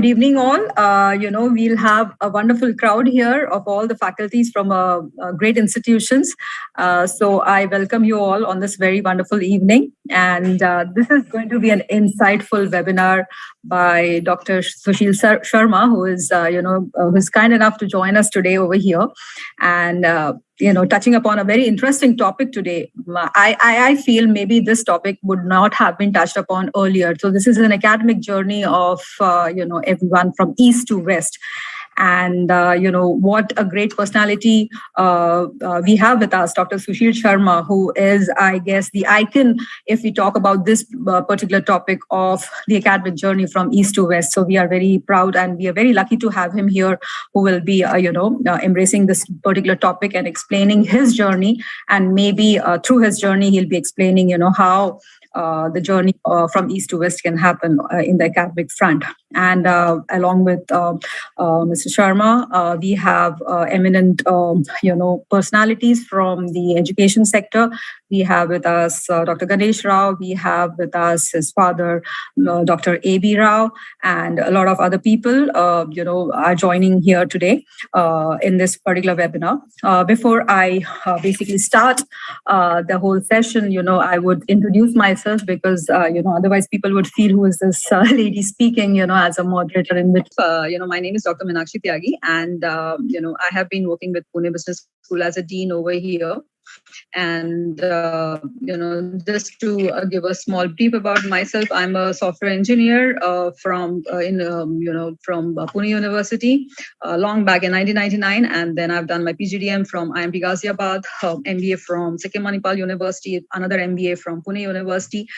evening, all. We'll have a wonderful crowd here of all the faculties from great institutions. So I welcome you all on this very wonderful evening. And this is going to be an insightful webinar by Dr. Sushil Sharma, who is, who's kind enough to join us today over here. And touching upon a very interesting topic today. I feel maybe this topic would not have been touched upon earlier. So this is an academic journey of, everyone from east to west. And, what a great personality we have with us, Dr. Sushil Sharma, who is, I guess, the icon if we talk about this particular topic of the academic journey from east to west. So we are very proud and we are very lucky to have him here, who will be, embracing this particular topic and explaining his journey. And maybe through his journey, he'll be explaining, how the journey from east to west can happen in the academic front. And along with Mr. Sharma, we have eminent, personalities from the education sector. We have with us Dr. Ganesh Rao. We have with us his father, Dr. A.B. Rao, and a lot of other people, are joining here today in this particular webinar. Before I basically start the whole session, I would introduce myself because, otherwise people would feel who is this lady speaking, as a moderator in which, my name is Dr. Meenakshi Tyagi, and, I have been working with Pune Business School as a dean over here. And, just to give a small brief about myself, I'm a software engineer from Pune University long back in 1999. And then I've done my PGDM from IMT Ghaziabad, MBA from Sikkim Manipal University, another MBA from Pune University.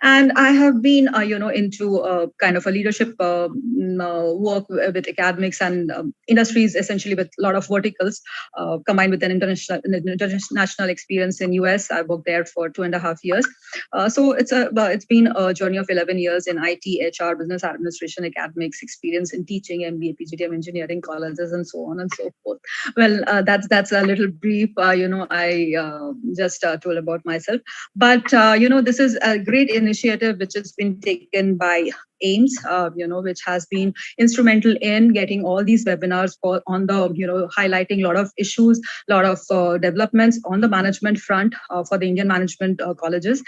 And I have been, into kind of a leadership work with academics and industries, essentially with a lot of verticals combined with an international experience in US. I worked there for 2.5 years. So it's been a journey of 11 years in IT, HR, business administration, academics, experience in teaching, MBA, PGDM, engineering colleges, and so on and so forth. Well, that's a little brief. I just told about myself. But this is a great initiative which has been taken by AIMS, which has been instrumental in getting all these webinars on the, highlighting a lot of issues, a lot of developments on the management front for the Indian management colleges.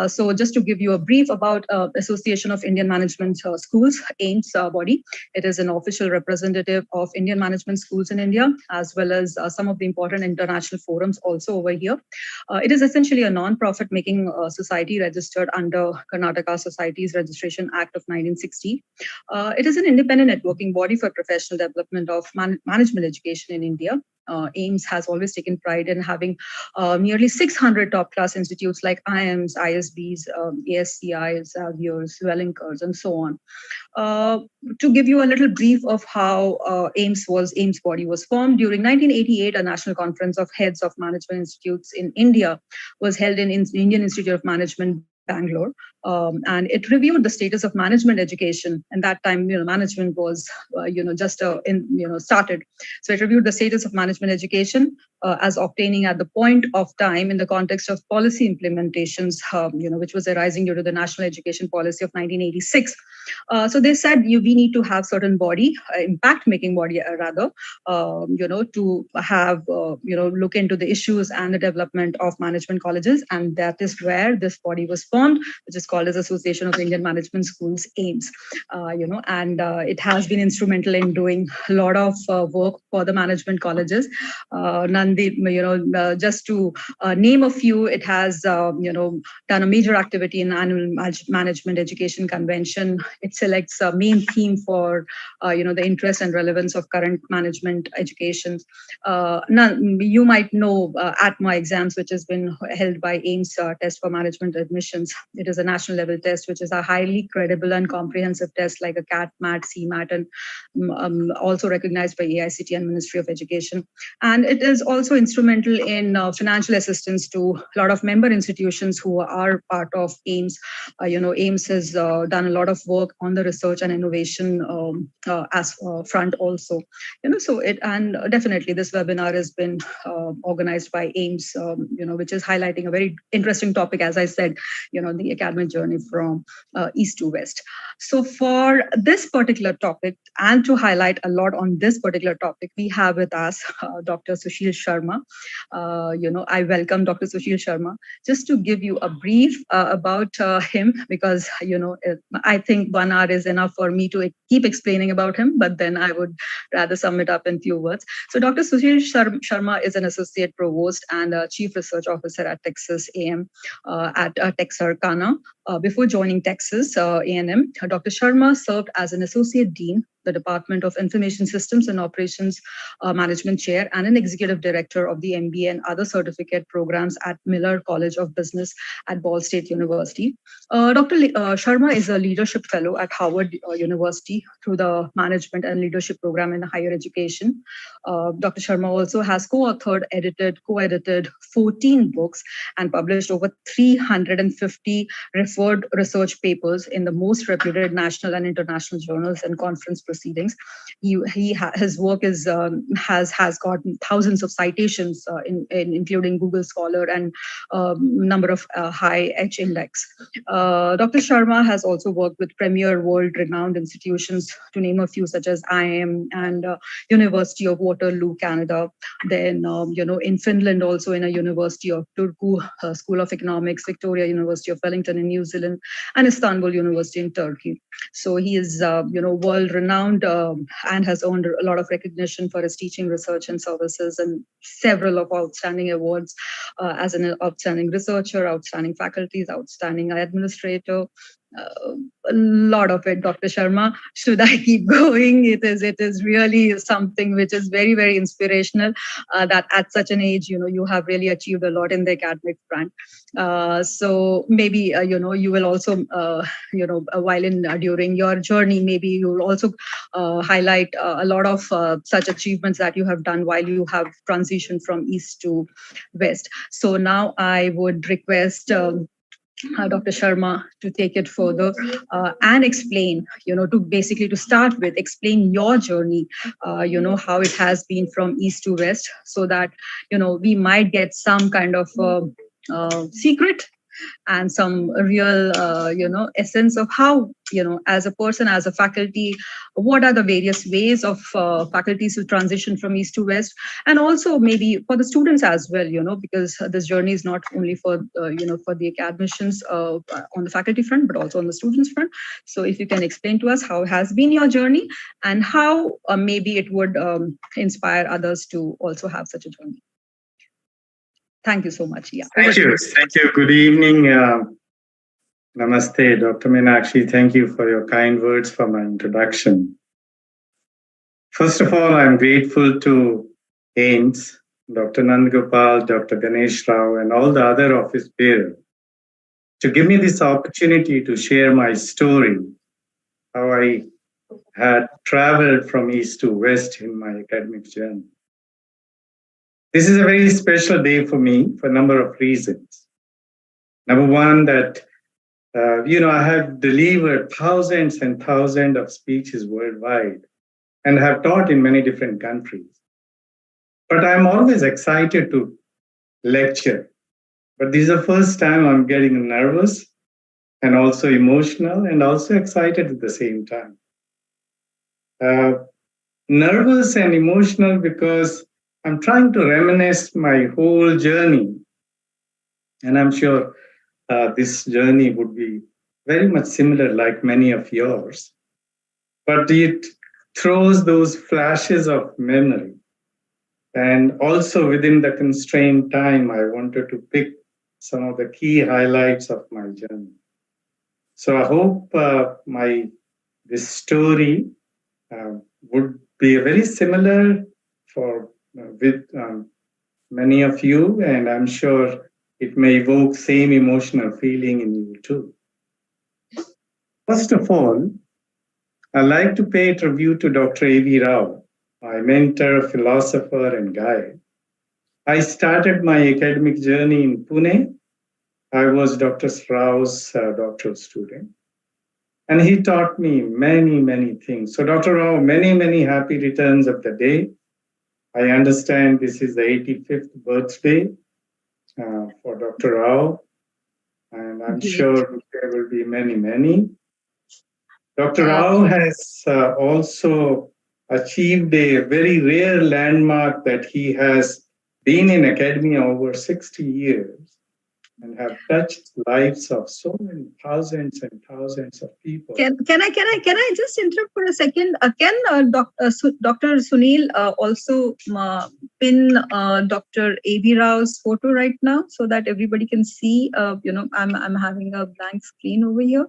So just to give you a brief about Association of Indian Management Schools, AIMS body, it is an official representative of Indian management schools in India, as well as some of the important international forums also over here. It is essentially a non-profit making society registered under Karnataka Societies Registration Act of 1960. It is an independent networking body for professional development of management education in India. AIMS has always taken pride in having nearly 600 top-class institutes like IIMs, ISBs, ASCIs, Xaviers, Wellinkers, and so on. To give you a little brief of how AIMS body was formed, during 1988, a national conference of heads of management institutes in India was held in Indian Institute of Management, Bangalore, and it reviewed the status of management education. And that time, management was, just started. So it reviewed the status of management education as obtaining at the point of time in the context of policy implementations, which was arising due to the National Education Policy of 1986. So they said we need to have certain body, impact-making body rather, to have, look into the issues and the development of management colleges. And that is where this body was formed, which is called as Association of Indian Management Schools, AIMS. And it has been instrumental in doing a lot of work for the management colleges. Just to name a few, it has, done a major activity in annual management education convention. It selects a main theme for, the interest and relevance of current management education. You might know ATMA exams, which has been held by AIMS test for management admissions. It is a national level test, which is a highly credible and comprehensive test like a CAT, MAT, CMAT, and also recognized by AICT and Ministry of Education. And it is also instrumental in financial assistance to a lot of member institutions who are part of AIMS. AIMS has done a lot of work on the research and innovation as front also. And definitely this webinar has been organized by AIMS, which is highlighting a very interesting topic, as I said, the academic journey from east to west. So for this particular topic, and to highlight a lot on this particular topic, we have with us Dr. Sushil Sharma. I welcome Dr. Sushil Sharma. Just to give you a brief about him, because I think 1 hour is enough for me to keep explaining about him, but then I would rather sum it up in few words. So Dr. Sushil Sharma is an associate provost and chief research officer at Texas A&M at Texarkana. Before joining Texas A&M, Dr. Sharma served as an associate dean, the Department of Information Systems and Operations Management Chair, and an executive director of the MBA and other certificate programs at Miller College of Business at Ball State University. Dr. Sharma is a leadership fellow at Howard University through the Management and Leadership Program in Higher Education. Dr. Sharma also has co-authored, co-edited 14 books and published over 350 referred research papers in the most reputed national and international journals and conference proceedings. His work has gotten thousands of citations, including Google Scholar and number of high H index. Dr. Sharma has also worked with premier world-renowned institutions, to name a few, such as IIM and University of Waterloo, Canada. Then, in Finland, also in a University of Turku School of Economics, Victoria University of Wellington in New Zealand, and Istanbul University in Turkey. So he is, world-renowned and has earned a lot of recognition for his teaching, research, and services, and several of outstanding awards as an outstanding researcher, outstanding faculties, outstanding administrator. A lot of it, Dr. Sharma. Should I keep going? It is really something which is very, very inspirational. That at such an age, you have really achieved a lot in the academic front. So maybe you will also while during your journey, maybe you will also highlight a lot of such achievements that you have done while you have transitioned from east to west. So now I would request Dr. Sharma to take it further and explain, to start with, explain your journey, how it has been from east to west, so that, we might get some kind of secret and some real, essence of how, as a person, as a faculty, what are the various ways of faculties to transition from east to west, and also maybe for the students as well, because this journey is not only for, for the academicians on the faculty front, but also on the students front. So if you can explain to us how has been your journey and how maybe it would inspire others to also have such a journey. Thank you so much. Yeah. Thank you. Thank you. Good evening. Namaste, Dr. Meenakshi. Thank you for your kind words for my introduction. First of all, I'm grateful to AIMS, Dr. Nandagopal, Dr. Ganesh Rao, and all the other office bearers to give me this opportunity to share my story, how I had traveled from east to west in my academic journey. This is a very special day for me for a number of reasons. Number one, that, I have delivered thousands and thousands of speeches worldwide and have taught in many different countries. But I'm always excited to lecture. But this is the first time I'm getting nervous and also emotional and also excited at the same time. Nervous and emotional because I'm trying to reminisce my whole journey. And I'm sure this journey would be very much similar like many of yours. But it throws those flashes of memory. And also within the constrained time, I wanted to pick some of the key highlights of my journey. So I hope this story would be very similar with many of you, and I'm sure it may evoke same emotional feeling in you too. First of all, I'd like to pay tribute to Dr. A.V. Rao, my mentor, philosopher, and guide. I started my academic journey in Pune. I was Dr. Rao's doctoral student. And he taught me many, many things. So Dr. Rao, many, many happy returns of the day. I understand this is the 85th birthday for Dr. Rao. And I'm Great. sure there will be many, many. Dr. Rao has also achieved a very rare landmark that he has been in academia over 60 years and have touched lives of so many thousands and thousands of people. Can I just interrupt for a second? Can Dr. Sunil also pin Dr. A.B. Rao's photo right now so that everybody can see? I'm having a blank screen over here.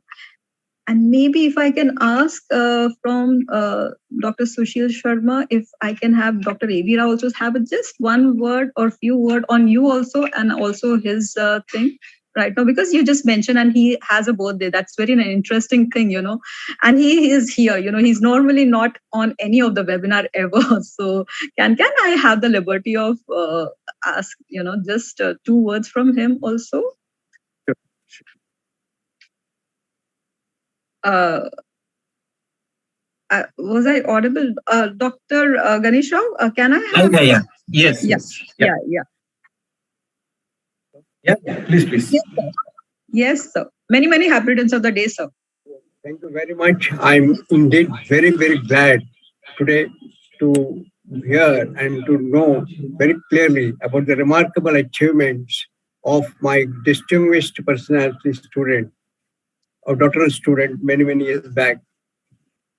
And maybe if I can ask from Dr. Sushil Sharma, if I can have Dr. A.B. Rao also have just one word or few word on you also, and also his thing right now, because you just mentioned and he has a birthday. That's very an interesting thing, and he is here. He's normally not on any of the webinar ever. So can I have the liberty of ask, just 2 words from him also? Was I audible? Dr. Ganesh Rao, can I have? Yeah. Yes. Yeah. Yeah, please. Yes, sir. Many happy returns of the day, sir. Thank you very much. I'm indeed very, very glad today to hear and to know very clearly about the remarkable achievements of my distinguished personality student, or doctoral student, many years back.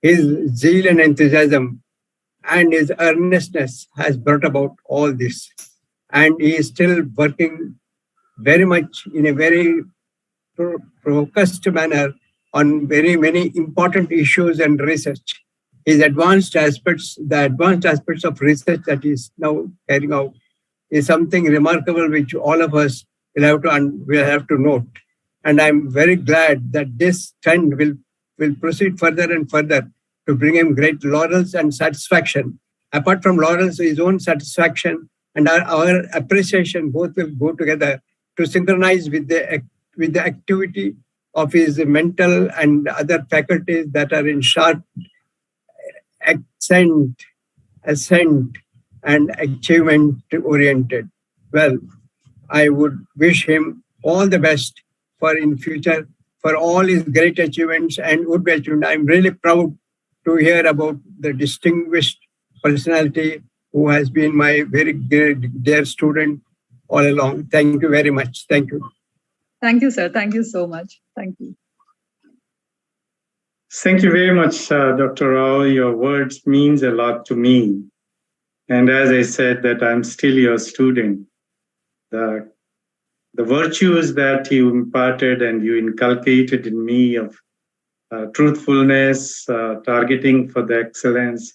His zeal and enthusiasm and his earnestness has brought about all this. And he is still working very much in a very focused manner on very many important issues and research. The advanced aspects of research that is now carrying out is something remarkable which all of us will have to note. And I'm very glad that this trend will proceed further and further to bring him great laurels and satisfaction. Apart from laurels, his own satisfaction and our appreciation both will go together to synchronize with the activity of his mental and other faculties that are in sharp ascent and achievement oriented. Well, I would wish him all the best for in future, for all his great achievements and would be achieved. I'm really proud to hear about the distinguished personality who has been my very dear student all along. Thank you very much. Thank you. Thank you, sir. Thank you so much. Thank you. Thank you very much, Dr. Rao. Your words means a lot to me. And as I said, that I'm still your student. The virtues that you imparted and you inculcated in me of truthfulness, targeting for the excellence,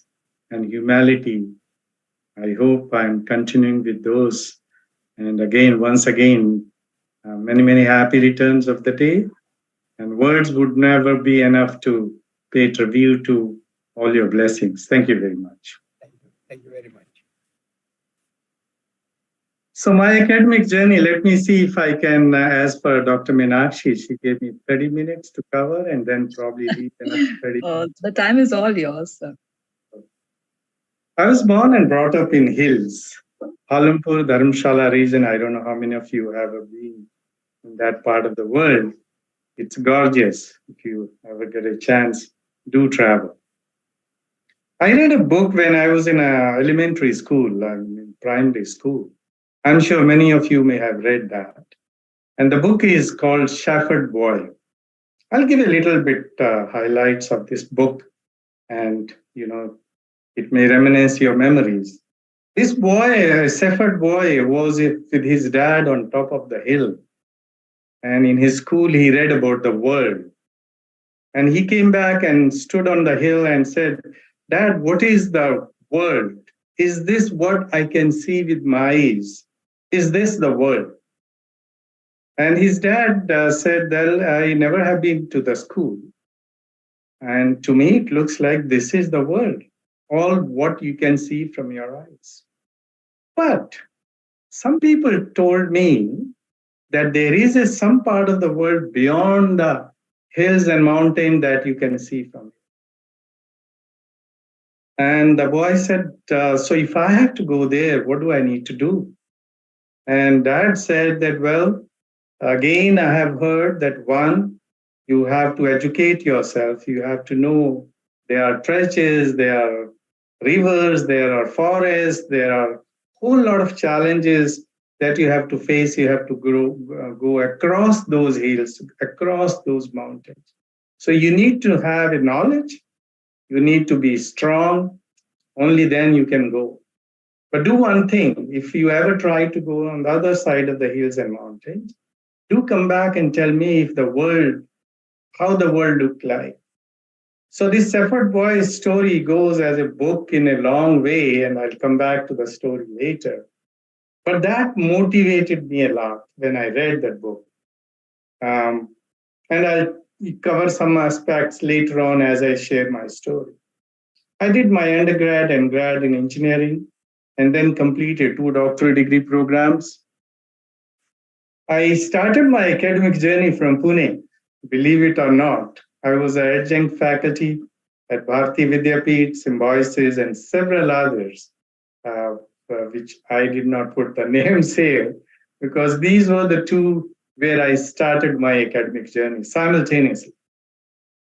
and humility, I hope I'm continuing with those. And again, once again, many happy returns of the day. And words would never be enough to pay tribute to all your blessings. Thank you very much. Thank you very much. So my academic journey, let me see if I can, as per Dr. Meenakshi, she gave me 30 minutes to cover and then probably leave another 30 minutes. The time is all yours, sir. I was born and brought up in hills, Halampur, Dharamshala region. I don't know how many of you have ever been in that part of the world. It's gorgeous. If you ever get a chance, do travel. I read a book when I was in elementary school, in primary school. I'm sure many of you may have read that. And the book is called Shepherd Boy. I'll give a little bit highlights of this book, and it may reminisce your memories. This boy, Shepherd Boy, was with his dad on top of the hill. And in his school, he read about the world. And he came back and stood on the hill and said, "Dad, what is the world? Is this what I can see with my eyes? Is this the world?" And his dad said, "Well, I never have been to the school. And to me, it looks like this is the world, all what you can see from your eyes. But some people told me that there is some part of the world beyond the hills and mountains that you can see from it." And the boy said, "So if I have to go there, what do I need to do?" And dad said that, "Well, Again, I have heard that one, you have to educate yourself. You have to know there are trenches, there are rivers, there are forests, there are a whole lot of challenges that you have to face. You have to go across those hills, across those mountains. So you need to have a knowledge. You need to be strong. Only then you can go. But do one thing. If you ever try to go on the other side of the hills and mountains, do come back and tell me if how the world looked like. So this Shepherd Boy's story goes as a book in a long way, and I'll come back to the story later. But that motivated me a lot when I read that book. And I'll cover some aspects later on as I share my story. I did my undergrad and grad in engineering, and then completed 2 doctoral degree programs. I started my academic journey from Pune, believe it or not. I was an adjunct faculty at Bharati Vidyapeeth, Symbiosis, and several others, which I did not put the names here, because these were the 2 where I started my academic journey simultaneously.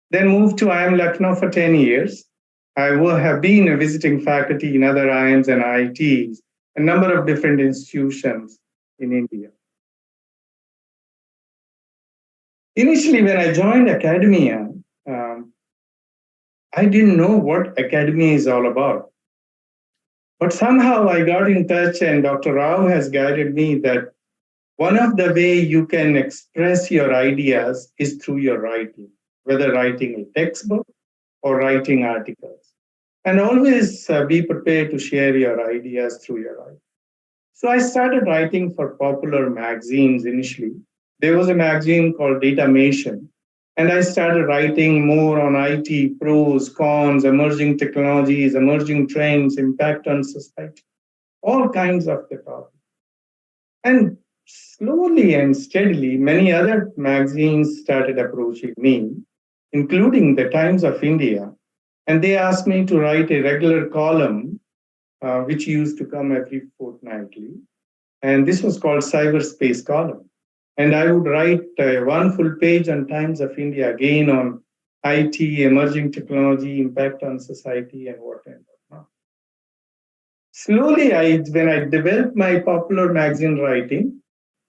Then moved to IIM Lucknow for 10 years. I have been a visiting faculty in other IIMs and IITs, a number of different institutions in India. Initially, when I joined academia, I didn't know what academia is all about. But somehow I got in touch, and Dr. Rao has guided me that one of the way you can express your ideas is through your writing, whether writing a textbook or writing articles. And always be prepared to share your ideas through your writing. So I started writing for popular magazines initially. There was a magazine called Datamation, and I started writing more on IT, pros, cons, emerging technologies, emerging trends, impact on society, all kinds of the topics. And slowly and steadily, many other magazines started approaching me, including the Times of India, and they asked me to write a regular column, which used to come every fortnightly. And this was called Cyberspace Column. And I would write 1 full page on Times of India, again on IT, emerging technology, impact on society, and what and whatnot. Slowly, when I developed my popular magazine writing,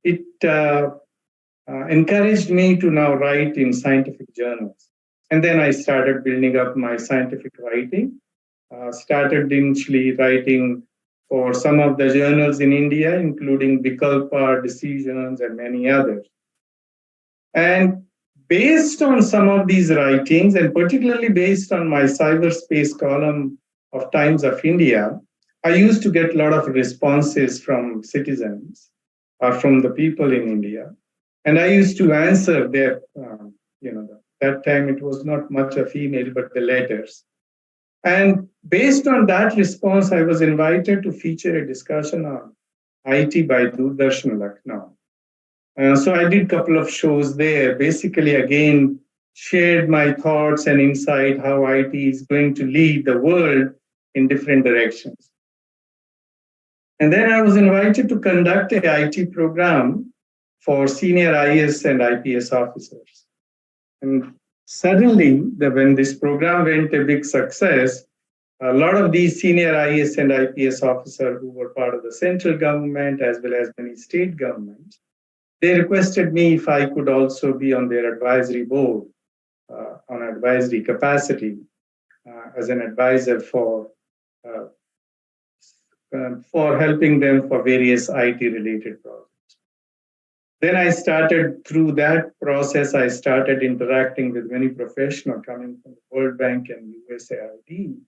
it encouraged me to now write in scientific journals. And then I started building up my scientific writing, started initially writing for some of the journals in India, including Vikalpa, Decisions, and many others. And based on some of these writings, and particularly based on my cyberspace column of Times of India, I used to get a lot of responses from citizens or from the people in India. And I used to answer their, that time it was not much of email, but the letters. And based on that response, I was invited to feature a discussion on IT by Doordarshan Lucknow. So I did a couple of shows there, basically, again, shared my thoughts and insight how IT is going to lead the world in different directions. And then I was invited to conduct an IT program for senior IAS and IPS officers. And suddenly, when this program went a big success, a lot of these senior IAS and IPS officers who were part of the central government as well as many state governments, they requested me if I could also be on their advisory board, on advisory capacity, as an advisor for helping them for various IT-related projects. Then I started, through that process, I started interacting with many professionals coming from the World Bank and USAID,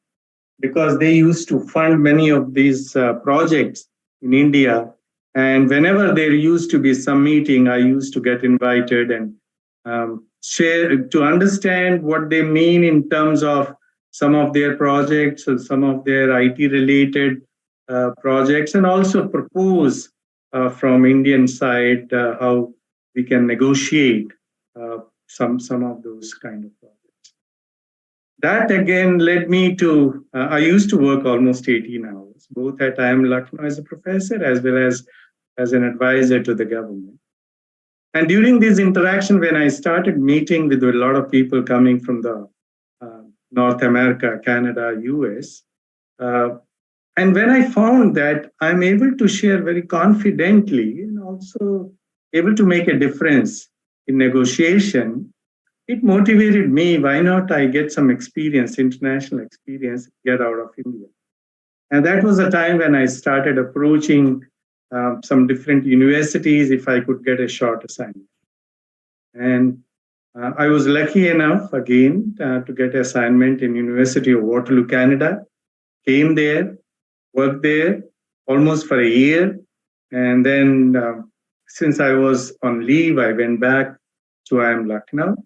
because they used to fund many of these projects in India. And whenever there used to be some meeting, I used to get invited and share to understand what they mean in terms of some of their projects or some of their IT-related projects, and also propose from Indian side how we can negotiate some of those kind of projects. That again led me to, I used to work almost 18 hours, both at IIM Lucknow as a professor as well as an advisor to the government. And during this interaction, when I started meeting with a lot of people coming from the North America, Canada, US, and when I found that I'm able to share very confidently and also able to make a difference in negotiation, it motivated me. Why not I get some experience, international experience, get out of India? And that was a time when I started approaching some different universities if I could get a short assignment. And I was lucky enough again to get an assignment in University of Waterloo, Canada. Came there, worked there almost for a year. And then since I was on leave, I went back to IIM Lucknow.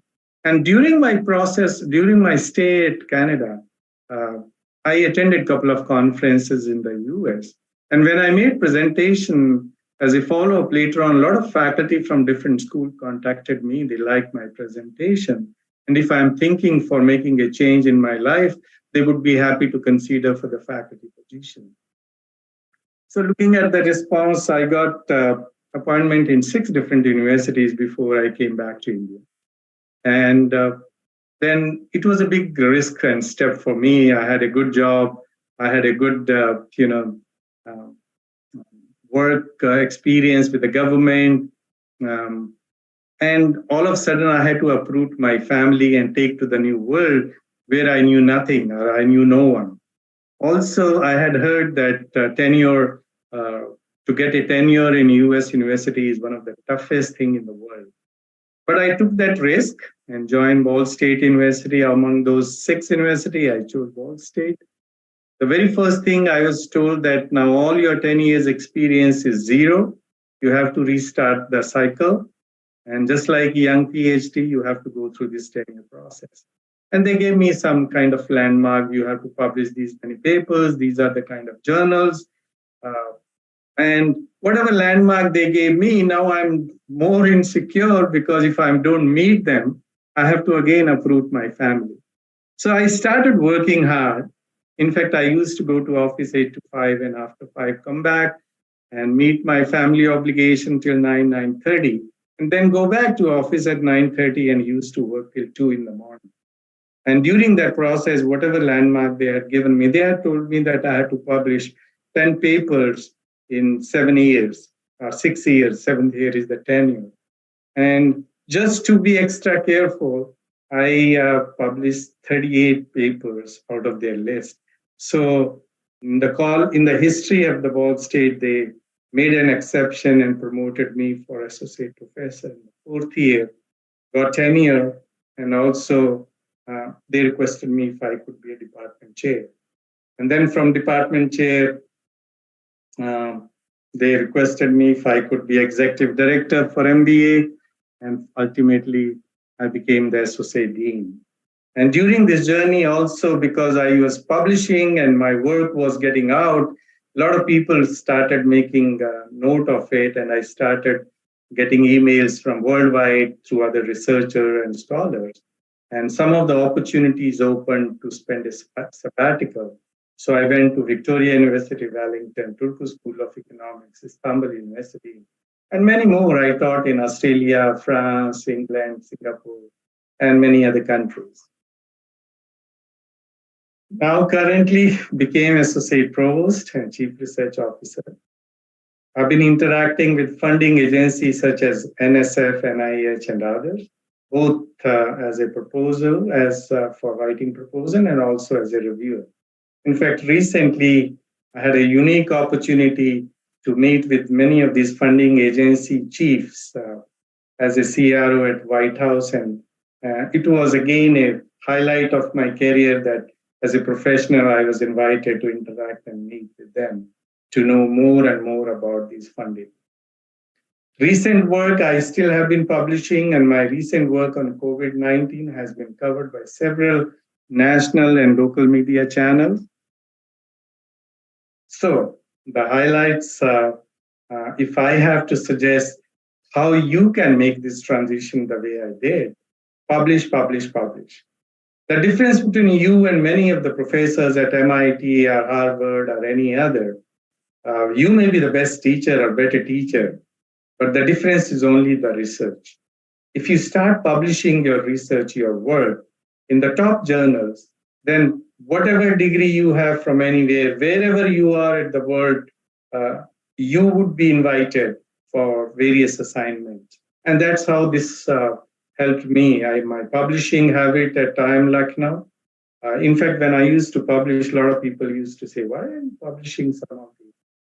And during my process, during my stay at Canada, I attended a couple of conferences in the US. And when I made presentation as a follow-up later on, a lot of faculty from different schools contacted me. They liked my presentation. And if I'm thinking for making a change in my life, they would be happy to consider for the faculty position. So looking at the response, I got appointment in 6 different universities before I came back to India. And then it was a big risk and step for me. I had a good job. I had a good, work experience with the government. And all of a sudden, I had to uproot my family and take to the new world where I knew nothing or I knew no one. Also, I had heard that tenure, to get a tenure in US university is one of the toughest things in the world. But I took that risk and joined Ball State University. Among those 6 universities, I chose Ball State. The very first thing I was told that now all your 10 years experience is 0. You have to restart the cycle. And just like a young PhD, you have to go through this tenure process. And they gave me some kind of landmark. You have to publish these many papers. These are the kind of journals. And whatever landmark they gave me, now I'm more insecure because if I don't meet them, I have to again uproot my family. So I started working hard. In fact, I used to go to office 8 to 5 and after 5 come back and meet my family obligation till 9:30, and then go back to office at 9:30 and used to work till 2 in the morning. And during that process, whatever landmark they had given me, they had told me that I had to publish 10 papers in 7 years, or 6 years, 7th year is the tenure. And just to be extra careful, I published 38 papers out of their list. So in the history of the Ball State, they made an exception and promoted me for associate professor in the 4th year, got tenure, and also they requested me if I could be a department chair. And then from department chair, they requested me if I could be executive director for MBA, and ultimately I became the associate dean. And during this journey also, because I was publishing and my work was getting out, a lot of people started making note of it, and I started getting emails from worldwide through other researchers and scholars. And some of the opportunities opened to spend a sabbatical. So I went to Victoria University, Wellington, Turku School of Economics, Istanbul University, and many more. I taught in Australia, France, England, Singapore, and many other countries. Now currently became Associate Provost and Chief Research Officer. I've been interacting with funding agencies such as NSF, NIH, and others, both as a proposal, as for writing proposal, and also as a reviewer. In fact, recently I had a unique opportunity to meet with many of these funding agency chiefs as a CRO at White House. And it was again a highlight of my career that as a professional, I was invited to interact and meet with them to know more and more about these funding. Recent work I still have been publishing, and my recent work on COVID-19 has been covered by several national and local media channels. So the highlights, if I have to suggest how you can make this transition the way I did, publish, publish, publish. The difference between you and many of the professors at MIT or Harvard or any other, you may be the best teacher or better teacher, but the difference is only the research. If you start publishing your research, your work in the top journals, then whatever degree you have from anywhere, wherever you are in the world, you would be invited for various assignments. And that's how this helped me. My publishing habit at IIM Lucknow. In fact, when I used to publish, a lot of people used to say, why are you publishing some of these?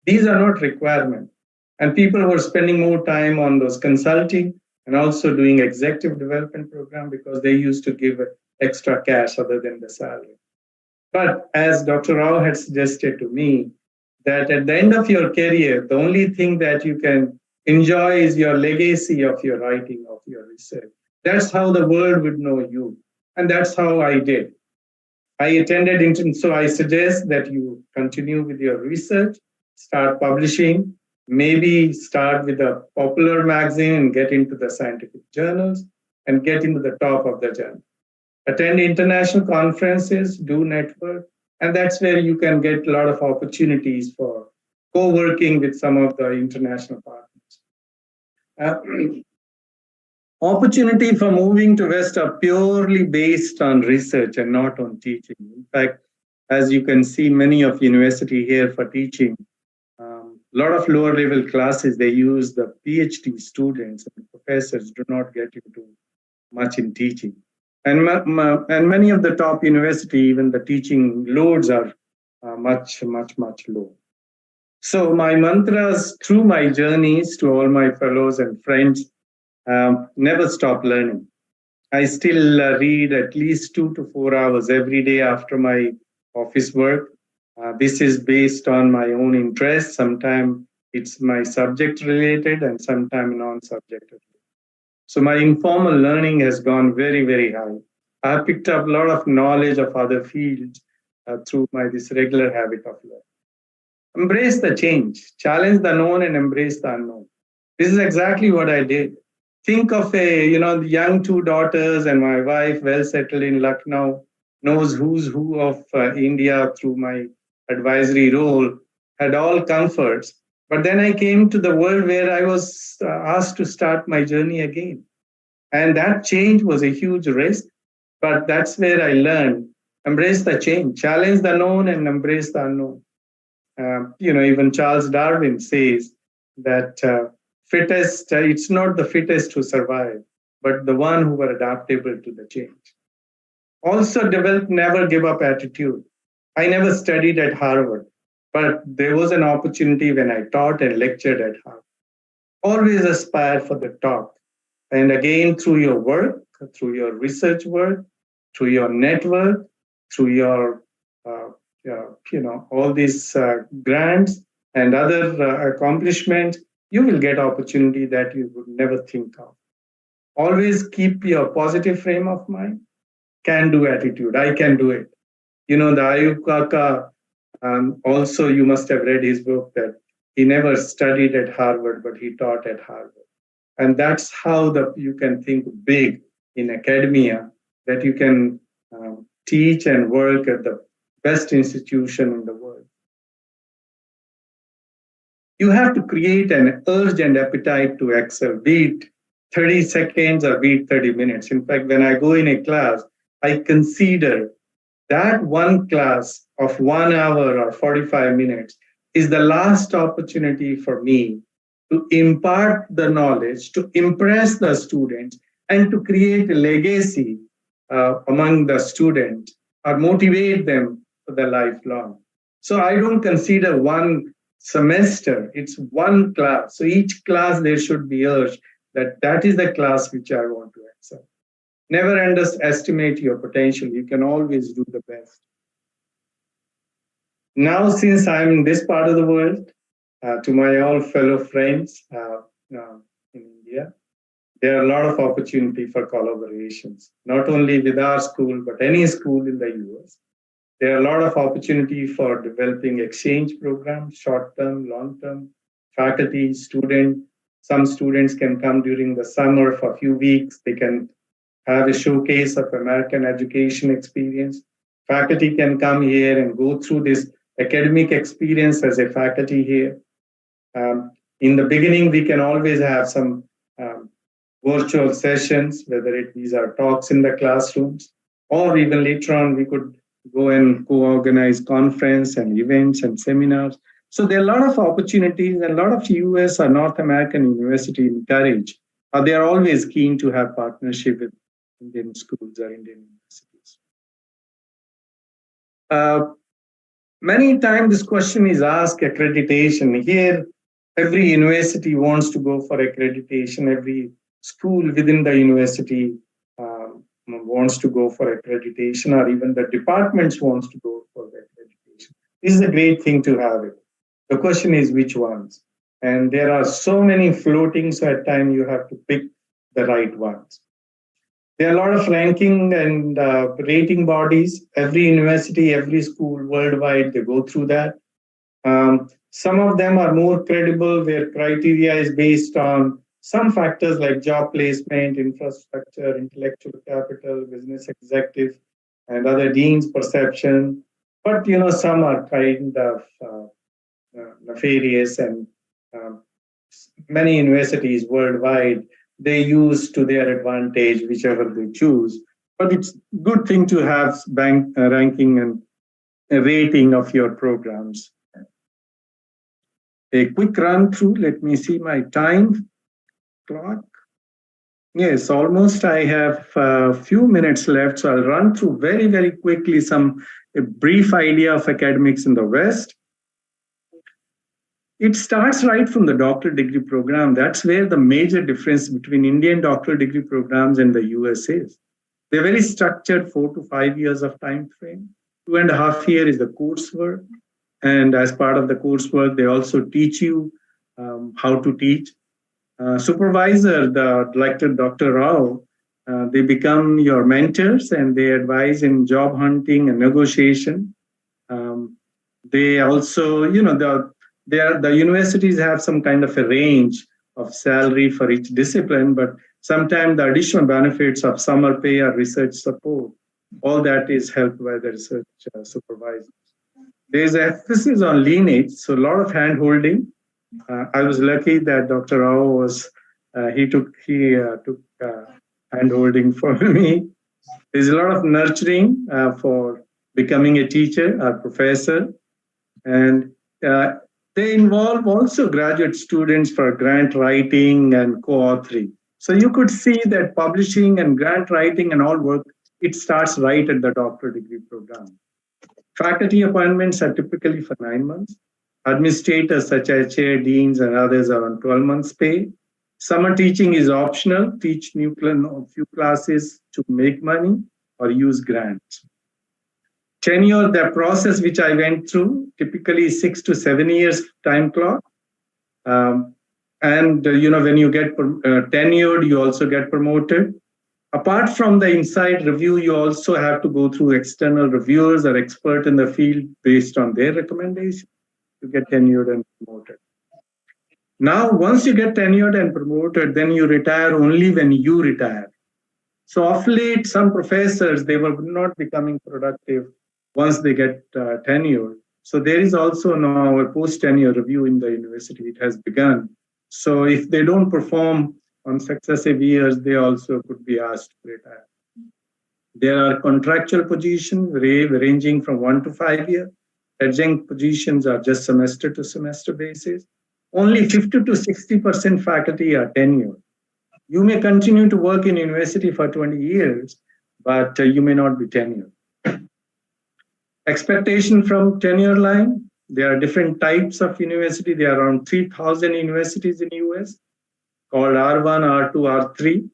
These are not requirements. And people were spending more time on those consulting and also doing executive development program because they used to give extra cash other than the salary. But as Dr. Rao had suggested to me, that at the end of your career, the only thing that you can enjoy is your legacy of your writing, of your research. That's how the world would know you. And that's how I did. I attended, so I suggest that you continue with your research, start publishing, maybe start with a popular magazine and get into the scientific journals and get into the top of the journal. Attend international conferences, do network, and that's where you can get a lot of opportunities for co-working with some of the international partners. Opportunity for moving to West are purely based on research and not on teaching. In fact, as you can see, many of university here for teaching, a lot of lower level classes, they use the PhD students and professors do not get into much in teaching. And many of the top university, even the teaching loads are much low. So my mantras through my journeys to all my fellows and friends, never stop learning. I still read at least 2 to 4 hours every day after my office work. This is based on my own interest. Sometimes it's my subject related and sometimes non-subject related. So my informal learning has gone very, very high. I have picked up a lot of knowledge of other fields through this regular habit of learning. Embrace the change, challenge the known and embrace the unknown. This is exactly what I did. Think of the young 2 daughters and my wife, well settled in Lucknow, knows who's who of India through my advisory role, had all comforts. But then I came to the world where I was asked to start my journey again. And that change was a huge risk, but that's where I learned, embrace the change, challenge the known and embrace the unknown. Even Charles Darwin says that fittest, it's not the fittest who survive, but the one who were adaptable to the change. Also develop never give up attitude. I never studied at Harvard, but there was an opportunity when I taught and lectured at Harvard. Always aspire for the top. And again, through your work, through your research work, through your network, through your, all these grants and other accomplishments, you will get opportunity that you would never think of. Always keep your positive frame of mind, can-do attitude. I can do it. The Ayub Kaka, also you must have read his book that he never studied at Harvard, but he taught at Harvard. And that's how you can think big in academia, that you can teach and work at the best institution in the world. You have to create an urge and appetite to excel, be it 30 seconds or be it 30 minutes. In fact, when I go in a class, I consider that one class of 1 hour or 45 minutes is the last opportunity for me to impart the knowledge, to impress the students, and to create a legacy among the students or motivate them for the lifelong. So I don't consider one semester, it's one class. So each class there should be urged that is the class which I want to excel. Never underestimate your potential. You can always do the best. Now, since I'm in this part of the world, to my all fellow friends in India, there are a lot of opportunity for collaborations, not only with our school, but any school in the US. There are a lot of opportunity for developing exchange programs, short-term, long-term, faculty, student. Some students can come during the summer for a few weeks. They can have a showcase of American education experience. Faculty can come here and go through this academic experience as a faculty here. In the beginning, we can always have some virtual sessions, whether these are talks in the classrooms, or even later on, we could go and co-organize conference and events and seminars. So there are a lot of opportunities, and a lot of US or North American university encourage, or they are always keen to have partnership with Indian schools or Indian universities. Many times this question is asked, accreditation. Here, every university wants to go for accreditation. Every school within the university wants to go for accreditation, or even the departments wants to go for the accreditation. This is a great thing to have it. The question is which ones? And there are so many floating, so at times you have to pick the right ones. There are a lot of ranking and rating bodies. Every university, every school worldwide, they go through that. Some of them are more credible, where criteria is based on some factors like job placement, infrastructure, intellectual capital, business executive, and other deans' perception. But some are kind of nefarious, and many universities worldwide, they use to their advantage whichever they choose. But it's a good thing to have ranking and a rating of your programs. A quick run through. Let me see my time clock. Yes, almost I have a few minutes left, so I'll run through very, very quickly a brief idea of academics in the West. It starts right from the doctorate degree program. That's where the major difference between Indian doctoral degree programs and the US is. They're very structured, 4 to 5 years of time frame. 2.5 years is the coursework. And as part of the coursework, they also teach you how to teach. Supervisor, like Dr. Rao, they become your mentors, and they advise in job hunting and negotiation. They also, the universities have some kind of a range of salary for each discipline, but sometimes the additional benefits of summer pay or research support, all that is helped by the research supervisors. There's emphasis on lineage, so a lot of hand-holding. I was lucky that Dr. Rao was, he took hand-holding for me. There's a lot of nurturing for becoming a teacher or professor. And they involve also graduate students for grant writing and co-authoring. So you could see that publishing and grant writing and all work, it starts right at the doctorate degree program. Faculty appointments are typically for 9 months. Administrators such as chair, deans, and others are on 12 months pay. Summer teaching is optional. Teach few classes to make money or use grants. Tenure, the process which I went through, typically 6 to 7 years time clock. When you get tenured, you also get promoted. Apart from the inside review, you also have to go through external reviewers or expert in the field based on their recommendation to get tenured and promoted. Now, once you get tenured and promoted, then you retire only when you retire. So of late, some professors, they were not becoming productive once they get tenured. So there is also now a post-tenure review in the university. It has begun. So if they don't perform on successive years, they also could be asked to retire. There are contractual positions ranging from 1 to 5 years. Adjunct positions are just semester to semester basis. Only 50 to 60% faculty are tenured. You may continue to work in university for 20 years, but you may not be tenured. Expectation from tenure line. There are different types of university. There are around 3,000 universities in US called R1, R2, R3.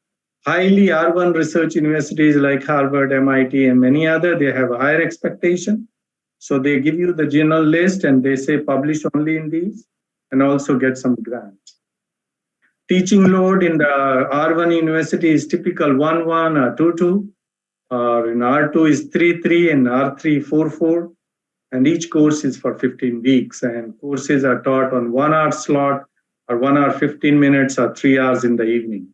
Highly R1 research universities like Harvard, MIT, and many other, they have a higher expectation. So they give you the general list and they say publish only in these and also get some grants. Teaching load in the R1 university is typical 1-1 or 2-2, or in R2 is 3-3 and R3 4-4. And each course is for 15 weeks, and courses are taught on 1 hour slot or 1 hour 15 minutes or 3 hours in the evening.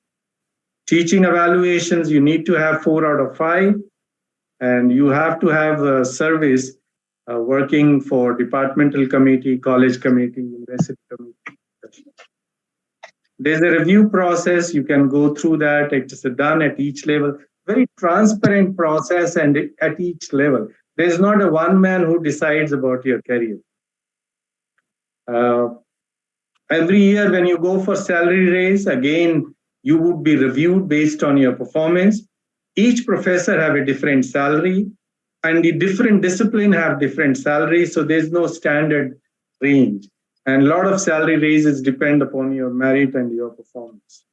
Teaching evaluations, you need to have 4 out of 5, and you have to have a service working for departmental committee, college committee, university committee. There's a review process. You can go through that. It's done at each level. Very transparent process and at each level. There's not a one man who decides about your career. Every year when you go for salary raise, again, you would be reviewed based on your performance. Each professor have a different salary, and the different discipline have different salaries, so there's no standard range. And a lot of salary raises depend upon your merit and your performance.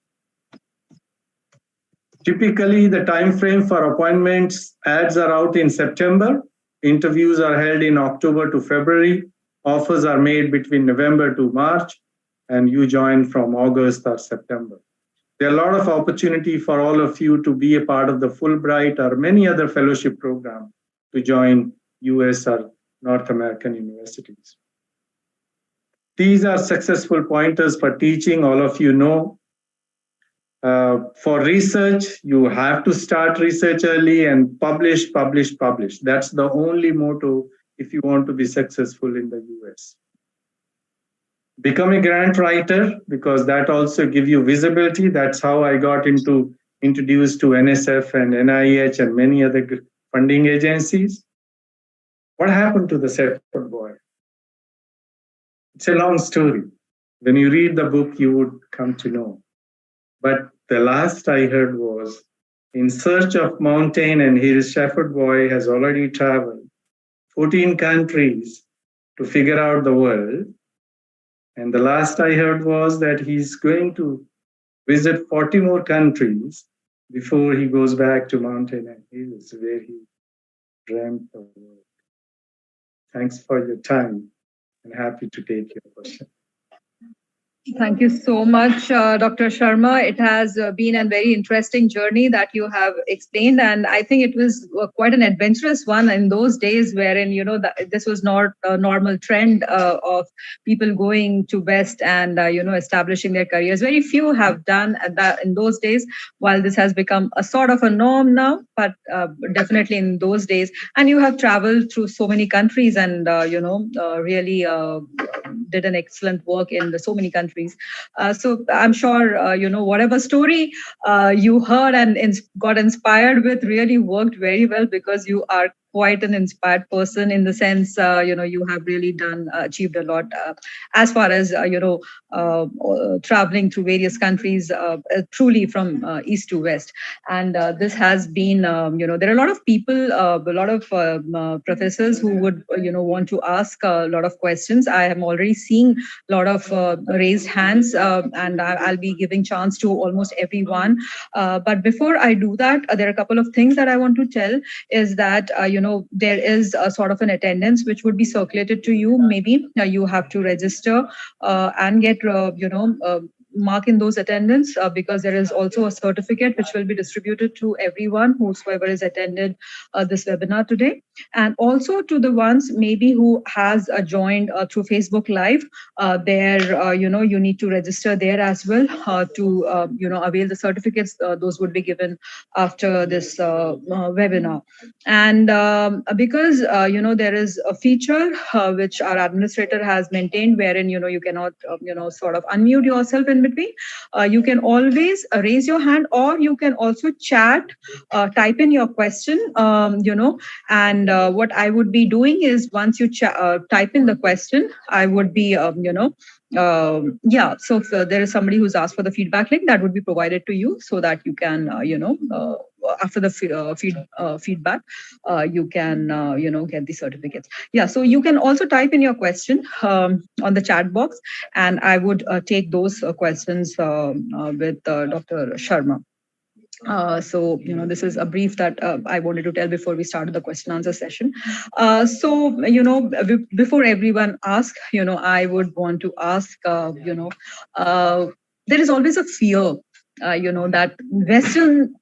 Typically, the time frame for appointments ads are out in September. Interviews are held in October to February. Offers are made between November to March, and you join from August or September. There are a lot of opportunity for all of you to be a part of the Fulbright or many other fellowship programs to join US or North American universities. These are successful pointers for teaching, all of you know. For research, you have to start research early and publish, publish, publish. That's the only motto if you want to be successful in the US. Become a grant writer, because that also gives you visibility. That's how I got introduced to NSF and NIH and many other funding agencies. What happened to the Shepherd Boy? It's a long story. When you read the book, you would come to know. But the last I heard was, in search of mountain and hills, Shepherd Boy has already traveled 14 countries to figure out the world. And the last I heard was that he's going to visit 40 more countries before he goes back to mountain and hills where he dreamt of the world. Thanks for your time, and happy to take your question. Thank you so much, Dr. Sharma. It has been a very interesting journey that you have explained, and I think it was quite an adventurous one in those days, wherein this was not a normal trend of people going to West and establishing their careers. Very few have done that in those days. While this has become a sort of a norm now, but definitely in those days, and you have traveled through so many countries and really did an excellent work in so many countries. So I'm sure, whatever story you heard and got inspired with really worked very well, because you are quite an inspired person in the sense, you have really achieved a lot as far as, traveling through various countries, truly from east to west. And this has been, there are a lot of people, a lot of professors who would, want to ask a lot of questions. I am already seeing a lot of raised hands, and I'll be giving chance to almost everyone. But before I do that, there are a couple of things that I want to tell is that, there is a sort of an attendance which would be circulated to you. Maybe you have to register and get, mark in those attendance, because there is also a certificate which will be distributed to everyone whosoever is attended this webinar today, and also to the ones maybe who has joined through Facebook Live. There, you need to register there as well to avail the certificates. Those would be given after this webinar. And because there is a feature which our administrator has maintained, wherein you cannot sort of unmute yourself in between. You can always raise your hand, or you can also chat, type in your question, and what I would be doing is, once you type in the question, I would be so if there is somebody who's asked for the feedback link, that would be provided to you, so that you can after the feedback you can get the certificates. So you can also type in your question on the chat box, and I would take those questions with Dr. Sharma. So this is a brief that I wanted to tell before we started the question answer session. So before everyone asks, I would want to ask, there is always a fear, that Western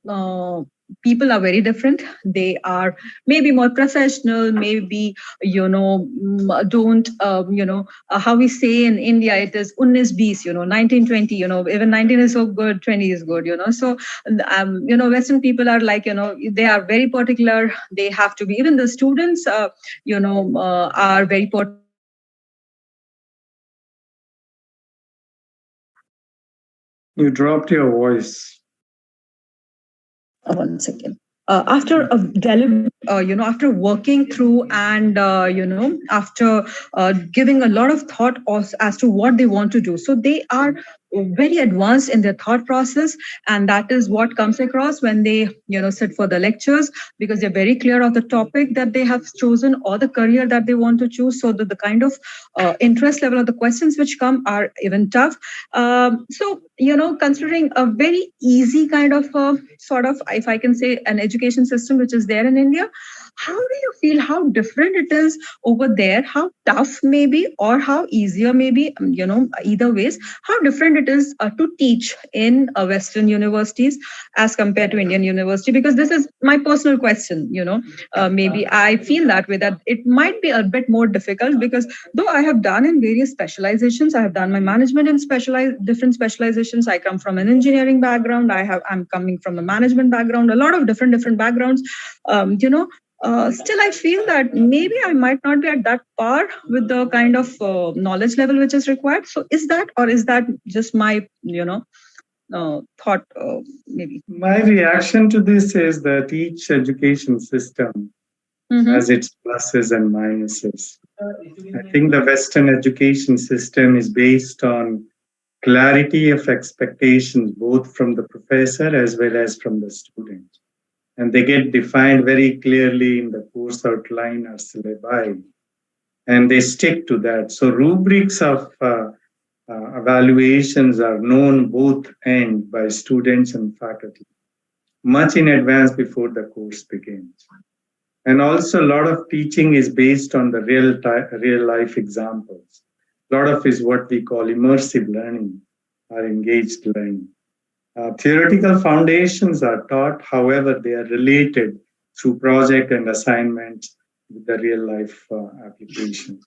people are very different. They are maybe more professional, maybe don't how we say in India, it is 19-20, 19-20, even 19 is so good, 20 is good, so Western people are like, they are very particular. They have to be, even the students are very particular. You dropped your voice. One second. After a after working through and after giving a lot of thought as to what they want to do, so they are very advanced in their thought process, and that is what comes across when they sit for the lectures, because they're very clear of the topic that they have chosen or the career that they want to choose, so that the kind of interest level of the questions which come are even tough. So considering a very easy kind of sort of, if I can say, an education system which is there in India, how do you feel how different it is over there? How tough maybe, or how easier maybe, either ways, how different it is to teach in Western universities as compared to Indian university? Because this is my personal question, maybe I feel that way, that it might be a bit more difficult, because though I have done in various specializations, I have done my management in different specializations. I come from an engineering background. I'm coming from a management background, a lot of different backgrounds. Still, I feel that maybe I might not be at that par with the kind of knowledge level which is required. So, is that just my thought? Maybe My reaction to this is that each education system has its pluses and minuses. I think the Western education system is based on clarity of expectations, both from the professor as well as from the student. And they get defined very clearly in the course outline or syllabi, and they stick to that. So rubrics of evaluations are known both end by students and faculty much in advance before the course begins. And also, a lot of teaching is based on the real life examples. A lot of is what we call immersive learning or engaged learning. Theoretical foundations are taught, however, they are related through project and assignments with the real life application.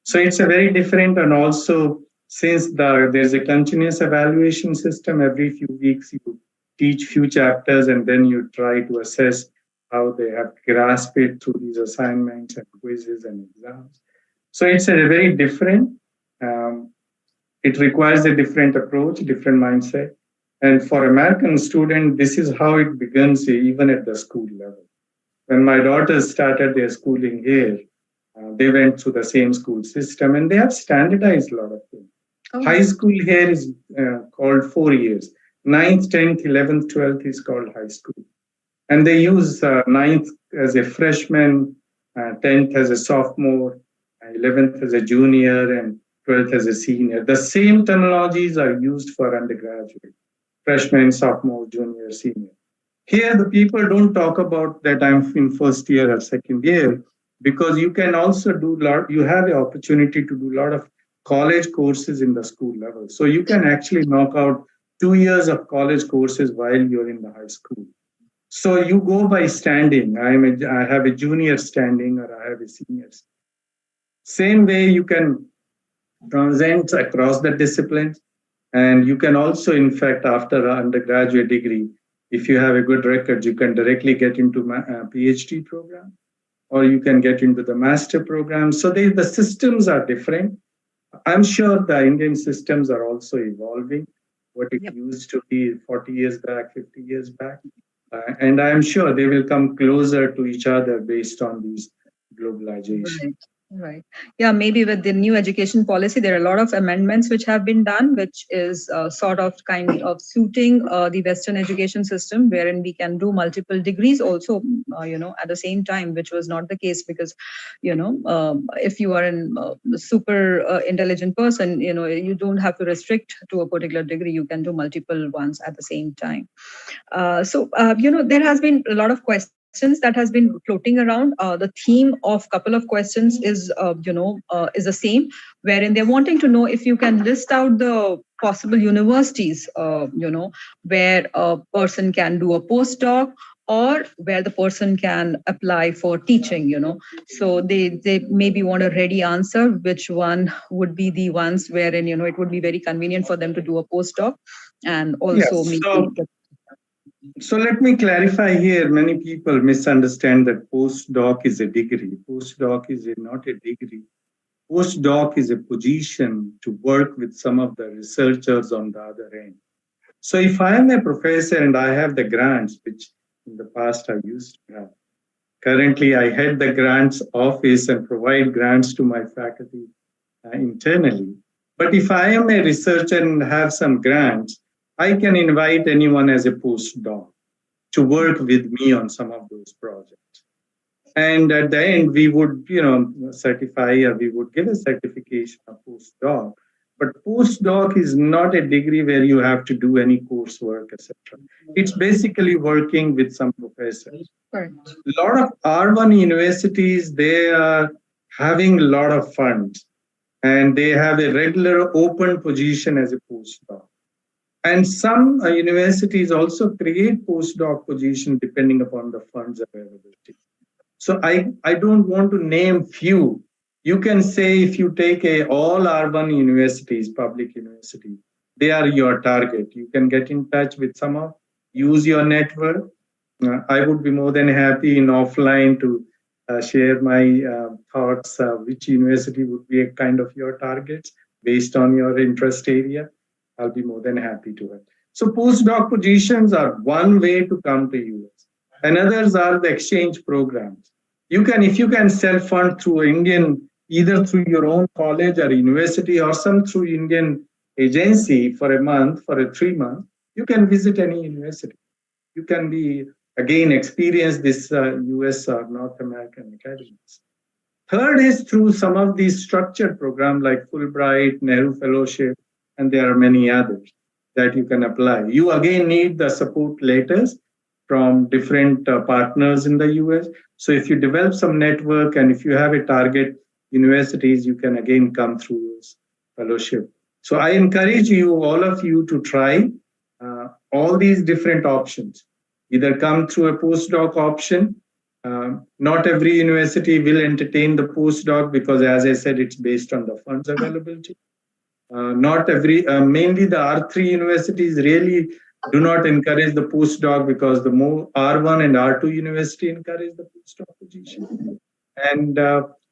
So it's a very different, and also since there's a continuous evaluation system, every few weeks you teach few chapters and then you try to assess how they have grasped it through these assignments and quizzes and exams. So it's a very different, it requires a different approach, different mindset. And for American students, this is how it begins even at the school level. When my daughters started their schooling here, they went through the same school system and they have standardized a lot of things. Oh. High school here is called 4 years. 9th, 10th, 11th, 12th is called high school. And they use 9th as a freshman, 10th as a sophomore, 11th as a junior, and 12th as a senior. The same terminologies are used for undergraduate. Freshman, sophomore, junior, senior. Here, the people don't talk about that I'm in first year or second year, because you can also you have the opportunity to do a lot of college courses in the school level. So you can actually knock out 2 years of college courses while you're in the high school. So you go by standing. I have a junior standing or I have a senior. Same way you can transcend across the disciplines. And you can also, in fact, after an undergraduate degree, if you have a good record, you can directly get into a PhD program, or you can get into the master program. So the systems are different. I'm sure the Indian systems are also evolving, what it used to be 40 years back, 50 years back. And I'm sure they will come closer to each other based on these globalization. Right. Yeah, maybe with the new education policy, there are a lot of amendments which have been done, which is sort of kind of suiting the Western education system, wherein we can do multiple degrees also, at the same time, which was not the case because, if you are a super intelligent person, you don't have to restrict to a particular degree. You can do multiple ones at the same time. So, there has been a lot of questions that has been floating around. The theme of couple of questions is the same, wherein they're wanting to know if you can list out the possible universities, where a person can do a postdoc or where the person can apply for teaching, So they maybe want a ready answer, which one would be the ones wherein, it would be very convenient for them to do a postdoc and also So let me clarify here. Many people misunderstand that postdoc is a degree. Postdoc is not a degree. Postdoc is a position to work with some of the researchers on the other end. So if I am a professor and I have the grants, which in the past I used to have, currently I head the grants office and provide grants to my faculty internally. But if I am a researcher and have some grants, I can invite anyone as a postdoc to work with me on some of those projects. And at the end, we would, certify, or we would give a certification of postdoc. But postdoc is not a degree where you have to do any coursework, etc. It's basically working with some professors. Correct. A lot of R1 universities, they are having a lot of funds, and they have a regular open position as a postdoc. And some universities also create postdoc position depending upon the funds availability. So I don't want to name few. You can say if you take all R1 universities, public universities, they are your target. You can get in touch with some of, use your network. I would be more than happy in offline to share my thoughts, which university would be a kind of your targets based on your interest area. I'll be more than happy to it. So postdoc positions are one way to come to US. And others are the exchange programs. You can, if you can self-fund through Indian, either through your own college or university or some through Indian agency for a month, for a 3 month, you can visit any university. You can be, again, experience this US or North American academies. Third is through some of these structured programs like Fulbright, Nehru Fellowship, and there are many others that you can apply. You again need the support letters from different partners in the US. So if you develop some network and if you have a target universities, you can again come through this fellowship. So I encourage you, all of you, to try all these different options. Either come through a postdoc option. Not every university will entertain the postdoc because, as I said, it's based on the funds availability. Not every, mainly the R3 universities really do not encourage the postdoc because the more R1 and R2 university encourage the postdoc position. And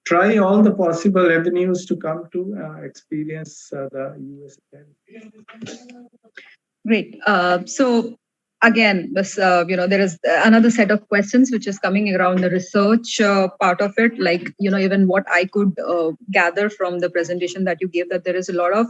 try all the possible avenues to come to experience the US academy. Great. So again, this there is another set of questions which is coming around the research part of it. Like even what I could gather from the presentation that you gave, that there is a lot of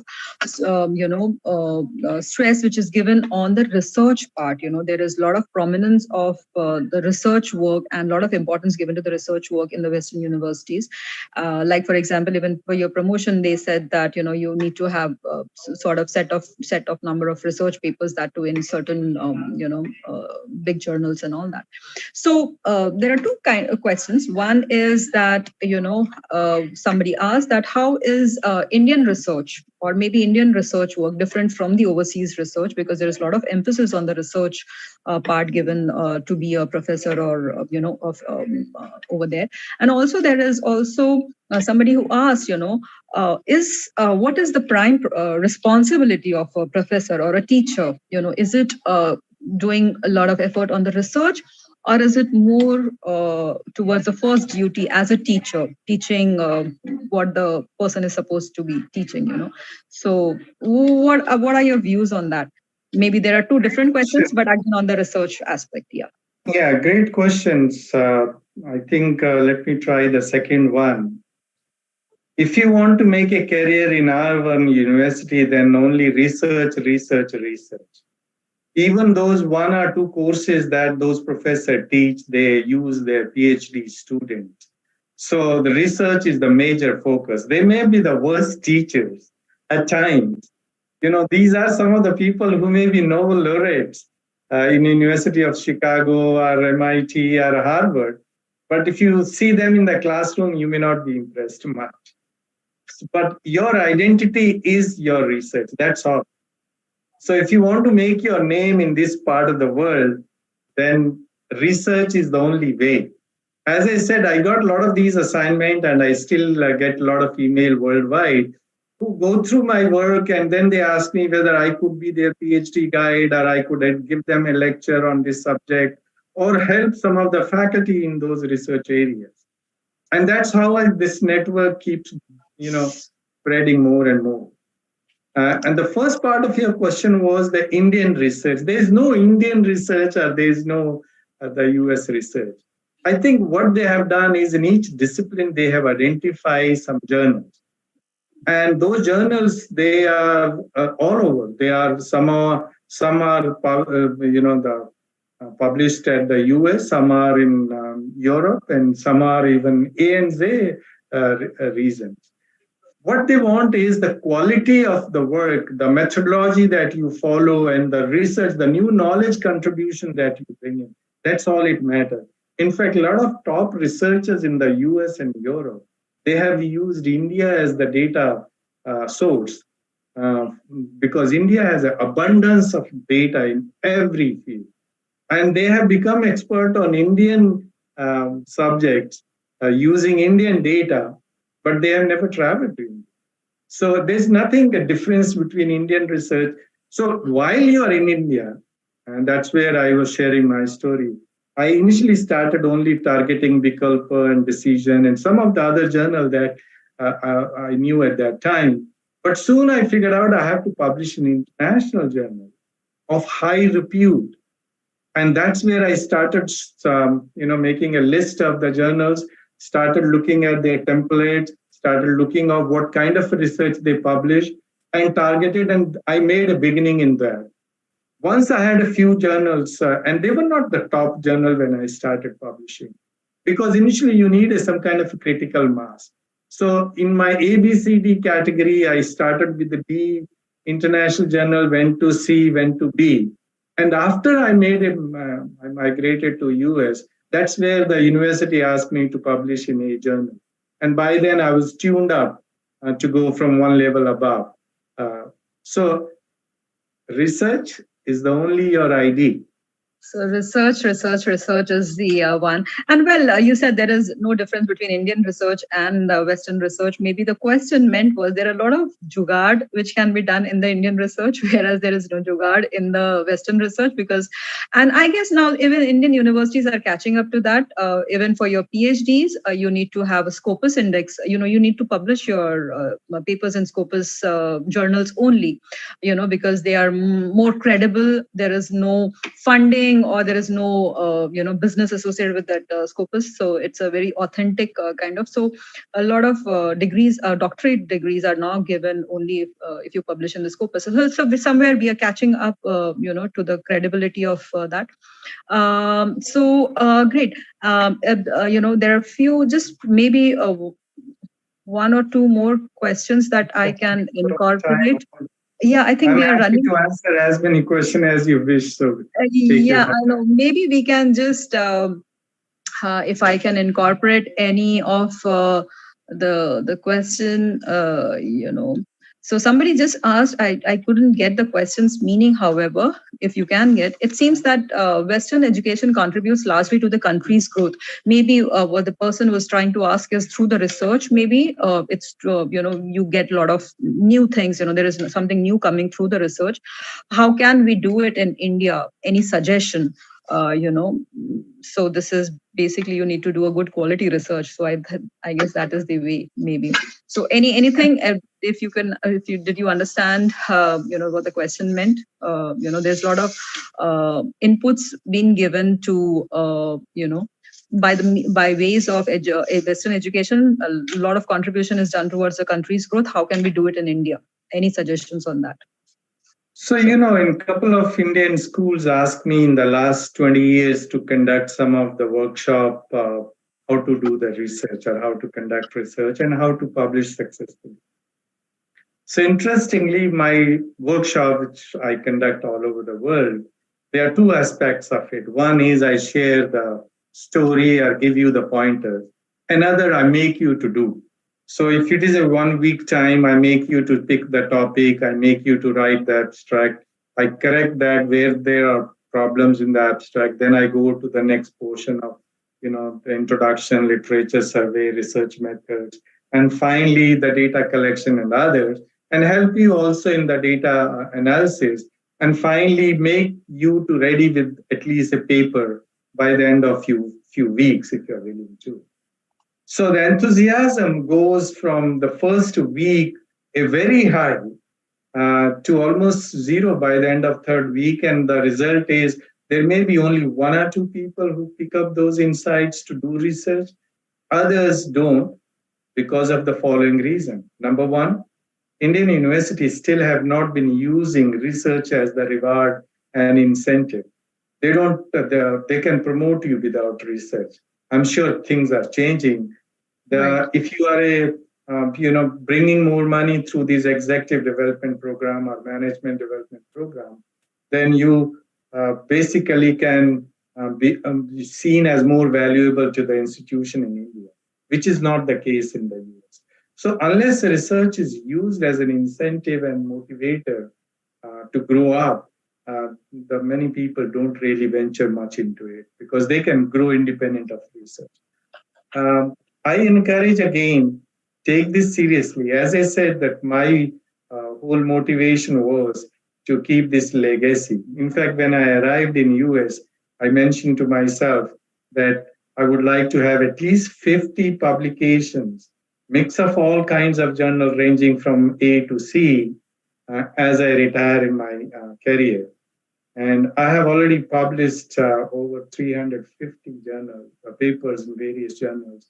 stress which is given on the research part. There is a lot of prominence of the research work and a lot of importance given to the research work in the Western universities. Like for example, even for your promotion, they said that you need to have sort of set of number of research papers that to in certain big journals and all that. So there are two kind of questions. One is that somebody asked that how is Indian research or maybe Indian research work different from the overseas research, because there is a lot of emphasis on the research part given to be a professor or over there. And also there is also somebody who asked what is the prime responsibility of a professor or a teacher? Is it doing a lot of effort on the research, or is it more towards the first duty as a teacher, teaching what the person is supposed to be teaching? So what are your views on that? Maybe there are two different questions, but again on the research aspect. Yeah, great questions. I think let me try the second one. If you want to make a career in R1 university, then only research. Even those 1 or 2 courses that those professors teach, they use their PhD students. So the research is the major focus. They may be the worst teachers at times. These are some of the people who may be Nobel laureates in University of Chicago or MIT or Harvard. But if you see them in the classroom, you may not be impressed much. But your identity is your research. That's all. So if you want to make your name in this part of the world, then research is the only way. As I said, I got a lot of these assignments and I still get a lot of email worldwide who go through my work and then they ask me whether I could be their PhD guide or I could give them a lecture on this subject or help some of the faculty in those research areas. And that's how this network keeps, spreading more and more. And the first part of your question was the Indian research. There is no Indian research or there is no the US research. I think what they have done is in each discipline, they have identified some journals. And those journals, they are all over. They are some are published at the US, some are in Europe, and some are even ANZ regions. What they want is the quality of the work, the methodology that you follow, and the research, the new knowledge contribution that you bring in. That's all it matters. In fact, a lot of top researchers in the US and Europe, they have used India as the data source because India has an abundance of data in every field. And they have become expert on Indian subjects using Indian data, but they have never traveled to India. So there's nothing a difference between Indian research. So while you are in India, and that's where I was sharing my story, I initially started only targeting Vikalpa and Decision and some of the other journals that I knew at that time. But soon I figured out I have to publish an international journal of high repute. And that's where I started, making a list of the journals, started looking at their templates, started looking at what kind of research they publish, and targeted, and I made a beginning in that. Once I had a few journals, and they were not the top journal when I started publishing, because initially you need some kind of a critical mass. So in my ABCD category, I started with the D international journal, went to C, went to B. And after I I migrated to US, that's where the university asked me to publish in a journal. And by then I was tuned up to go from one level above. So research is the only your ID. So research is the one. And well, you said there is no difference between Indian research and Western research. Maybe the question meant was there are a lot of jugaad which can be done in the Indian research, whereas there is no jugaad in the Western research and I guess now even Indian universities are catching up to that. Even for your PhDs, you need to have a Scopus index. You need to publish your papers in Scopus journals only, because they are more credible. There is no funding or there is no business associated with that Scopus, so it's a very authentic kind of. So a lot of degrees, doctorate degrees, are now given only if you publish in the Scopus. So somewhere we are catching up, to the credibility of that. Great. There are a few, just maybe one or two more questions that I can incorporate. Yeah, I think we are running to answer as many questions as you wish. So I know. Maybe we can just, if I can incorporate any of the question, So somebody just asked. I couldn't get the question's meaning. However, if you can get, it seems that Western education contributes largely to the country's growth. Maybe what the person was trying to ask is through the research. Maybe it's you get a lot of new things. There is something new coming through the research. How can we do it in India? Any suggestion? So this is basically you need to do a good quality research. So I guess that is the way, maybe. So anything, if you understand what the question meant. There's a lot of inputs being given to by ways of Western education. A lot of contribution is done towards the country's growth. How can we do it in India? Any suggestions on that? So, in a couple of Indian schools asked me in the last 20 years to conduct some of the workshop, how to do the research or how to conduct research and how to publish successfully. So interestingly, my workshop, which I conduct all over the world, there are two aspects of it. One is I share the story or give you the pointers. Another, I make you to do. So if it is a 1 week time, I make you to pick the topic, I make you to write the abstract, I correct that where there are problems in the abstract, then I go to the next portion of, the introduction, literature survey, research methods, and finally the data collection and others, and help you also in the data analysis, and finally make you to ready with at least a paper by the end of few weeks if you're willing to. So the enthusiasm goes from the first week, a very high, to almost zero by the end of third week. And the result is there may be only one or two people who pick up those insights to do research. Others don't because of the following reason. Number one, Indian universities still have not been using research as the reward and incentive. They don't. They can promote you without research. I'm sure things are changing. Right. If you are bringing more money through this executive development program or management development program, then you basically can be seen as more valuable to the institution in India, which is not the case in the US. So unless research is used as an incentive and motivator to grow up, the many people don't really venture much into it because they can grow independent of research. I encourage again, take this seriously. As I said, that my whole motivation was to keep this legacy. In fact, when I arrived in US, I mentioned to myself that I would like to have at least 50 publications, mix of all kinds of journals ranging from A to C, as I retire in my career. And I have already published over 350 journal papers in various journals,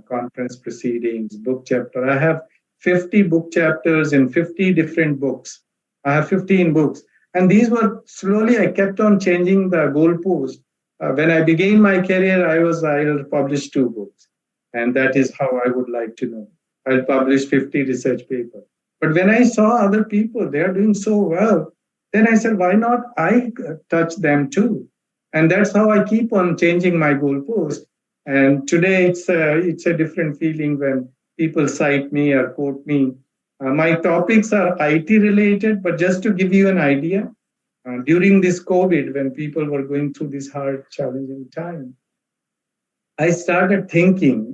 conference proceedings, book chapter. I have 50 book chapters in 50 different books. I have 15 books. And these were slowly, I kept on changing the goalpost. When I began my career, I'll publish 2 books. And that is how I would like to know. I'll publish 50 research papers. But when I saw other people, they're doing so well, then I said, why not I touch them too? And that's how I keep on changing my goalpost. And today it's a different feeling when people cite me or quote me. My topics are IT related, but just to give you an idea, during this COVID, when people were going through this hard, challenging time, I started thinking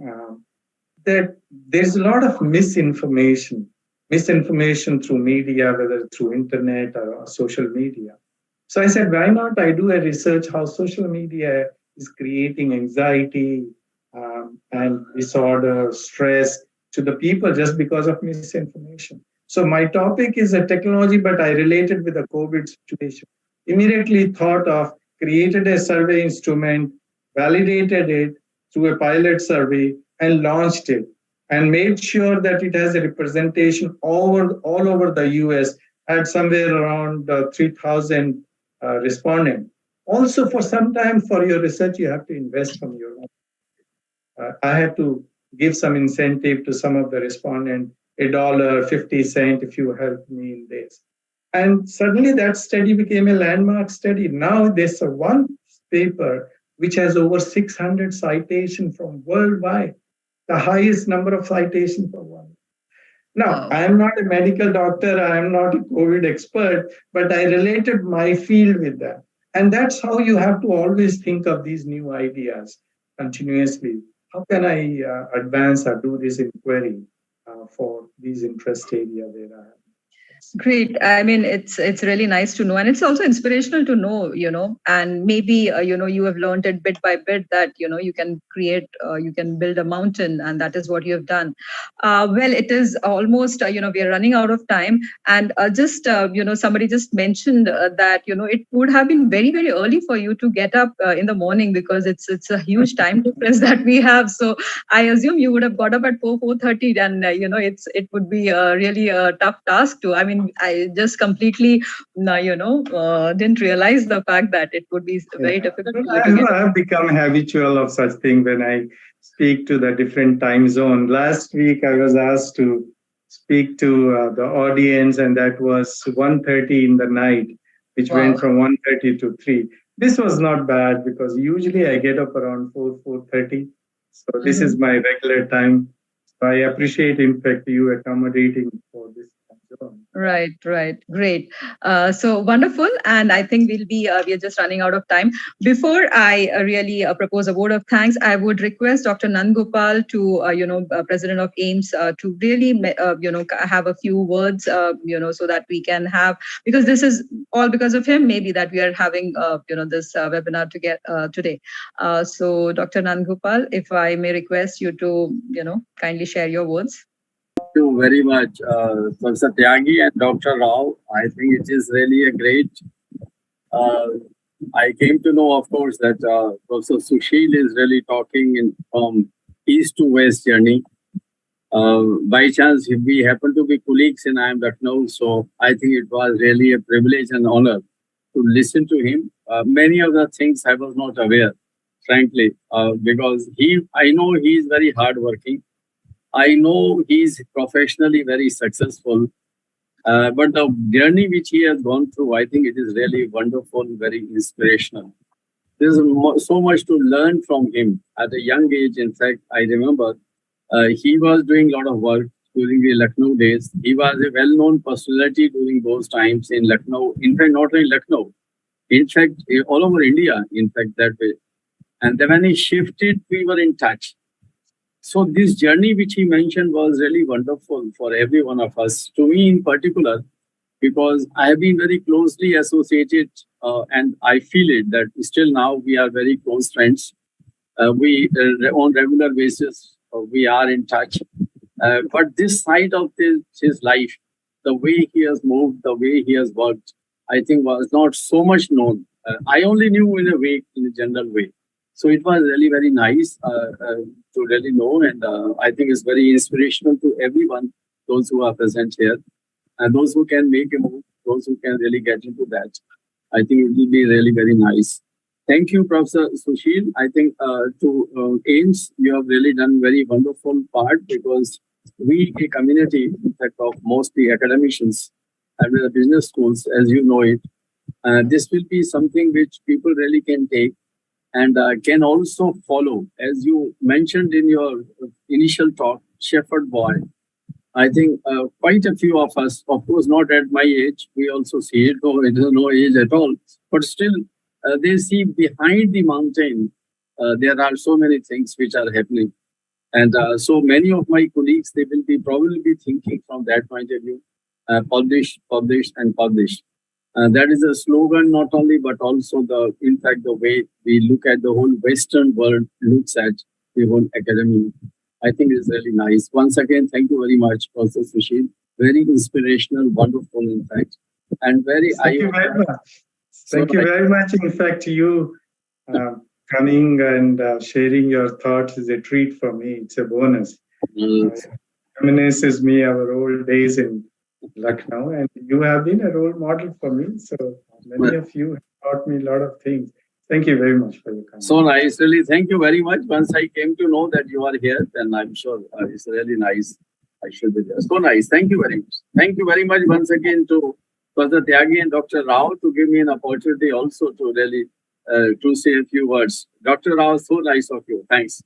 that there's a lot of misinformation through media, whether through internet or social media. So I said, why not I do a research how social media is creating anxiety and disorder, stress to the people just because of misinformation. So my topic is a technology, but I related with the COVID situation. Immediately thought of, created a survey instrument, validated it through a pilot survey, and launched it, and made sure that it has a representation all over the US, had somewhere around 3,000 respondents. Also, for some time for your research, you have to invest from your own. I had to give some incentive to some of the respondents, $1, 50 cents if you help me in this. And suddenly that study became a landmark study. Now there's one paper which has over 600 citations from worldwide, the highest number of citations for one. Now, I am not a medical doctor, I am not a COVID expert, but I related my field with that. And that's how you have to always think of these new ideas continuously. How can I advance or do this inquiry for these interest area where I am? Great. I mean, it's really nice to know, and it's also inspirational to know, and maybe, you have learned it bit by bit that, you can create, you can build a mountain, and that is what you have done. Well, it is almost, we are running out of time, and just, somebody just mentioned that, it would have been very, very early for you to get up in the morning because it's a huge time difference that we have. So I assume you would have got up at 4:30, and, it would be really a tough task to, I mean, I just completely, didn't realize the fact that it would be very difficult. I have become habitual of such thing when I speak to the different time zone. Last week, I was asked to speak to the audience, and that was 1:30 in the night, which went from 1:30 to 3. This was not bad because usually I get up around 4:30. So this is my regular time. So I appreciate, in fact, you accommodating for this. Right. Great. So wonderful. And I think we are just running out of time. Before I really propose a vote of thanks, I would request Dr. Nandgopal to, President of AIIMS, to really, have a few words, so that we can have, because this is all because of him, maybe that we are having, this webinar to get today. So Dr. Nandgopal, if I may request you to, kindly share your words. you very much, Professor Tyagi and Dr. Rao. I think it is really a great. I came to know, of course, that Professor Sushil is really talking from east to west journey. By chance, we happen to be colleagues in IIM Lucknow, so I think it was really a privilege and honor to listen to him. Many of the things I was not aware, frankly, because I know he is very hardworking. I know he is professionally very successful. But the journey which he has gone through, I think it is really wonderful, very inspirational. There's so much to learn from him at a young age. In fact, I remember he was doing a lot of work during the Lucknow days. He was a well-known personality during those times in Lucknow. In fact, not only Lucknow, in fact, all over India, in fact, that way. And then when he shifted, we were in touch. So this journey which he mentioned was really wonderful for every one of us, to me in particular, because I have been very closely associated and I feel it that still now we are very close friends. We on regular basis, we are in touch. But this side of his life, the way he has moved, the way he has worked, I think was not so much known. I only knew in a general way. So it was really very nice to really know, and I think it's very inspirational to everyone, those who are present here, and those who can make a move, those who can really get into that. I think it will be really very nice. Thank you, Professor Sushil. I think to AIIMS, you have really done very wonderful part, because we, a community, in fact, of mostly academicians and the business schools, as you know it, this will be something which people really can take and can also follow. As you mentioned in your initial talk, Shepherd Boy, I think quite a few of us, of course not at my age, we also see it, or it is no age at all, but still they see behind the mountain, there are so many things which are happening. And so many of my colleagues, they will be probably be thinking from that point of view, publish, publish, and publish. That is a slogan, not only, but also in fact, the way we look at the whole Western world looks at the whole academy. I think it's really nice. Once again, thank you very much, Professor Sushil. Very inspirational, wonderful, in fact, and very. Thank you very much. Thank you very much. In fact, you coming and sharing your thoughts is a treat for me. It's a bonus. Reminisces me our old days in Lucknow, and you have been a role model for me. So many of you have taught me a lot of things. Thank you very much for your comment. So nice, really. Thank you very much. Once I came to know that you are here, then I'm sure it's really nice. I should be there. So nice. Thank you very much. Thank you very much once again to Professor Tyagi and Dr. Rao to give me an opportunity also to really to say a few words. Dr. Rao, so nice of you. Thanks.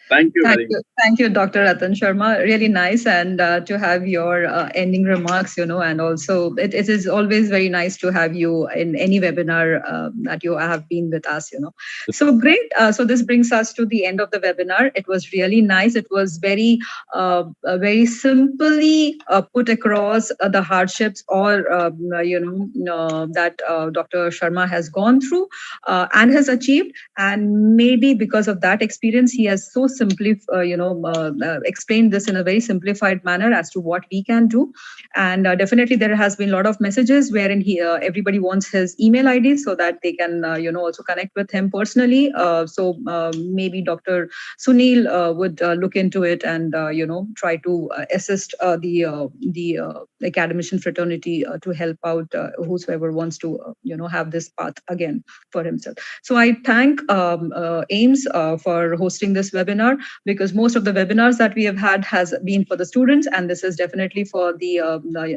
Thank you very much. Thank you, Dr. Ratan Sharma. Really nice, and to have your ending remarks, and also it is always very nice to have you in any webinar that you have been with us, So great. So this brings us to the end of the webinar. It was really nice. It was very, very simply put across the hardships or, that Dr. Sharma has gone through and has achieved. And maybe because of that experience, he has so simply, explained this in a very simplified manner as to what we can do. And definitely there has been a lot of messages wherein everybody wants his email ID so that they can, also connect with him personally. So maybe Dr. Sunil would look into it and, try to assist the academician fraternity to help out whosoever wants to, have this path again for himself. So I thank AIIMS for hosting this webinar, because most of the webinars that we have had has been for the students, and this is definitely for the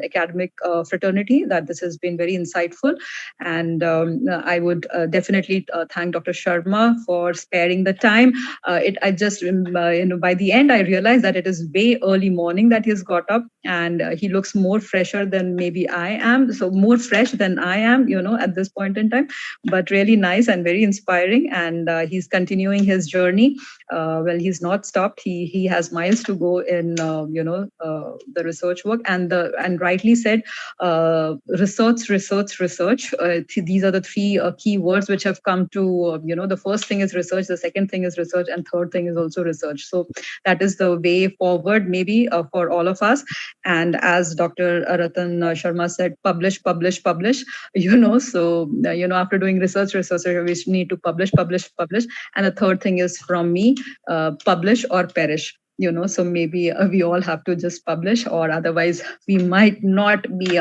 academic fraternity, that this has been very insightful. And I would definitely thank Dr. Sharma for sparing the time. I just, by the end, I realized that it is way early morning that he's got up, and he looks more fresher than maybe I am. So more fresh than I am, at this point in time, but really nice and very inspiring. And he's continuing his journey. Well, he's not stopped. He has miles to go in the research work, and rightly said, research. These are the three key words which have come to the first thing is research, the second thing is research, and third thing is also research. So that is the way forward, maybe for all of us. And as Dr. Ratan Sharma said, publish. So after doing research, we need to publish. And the third thing is from me, publish or perish. So maybe we all have to just publish, or otherwise we might not be,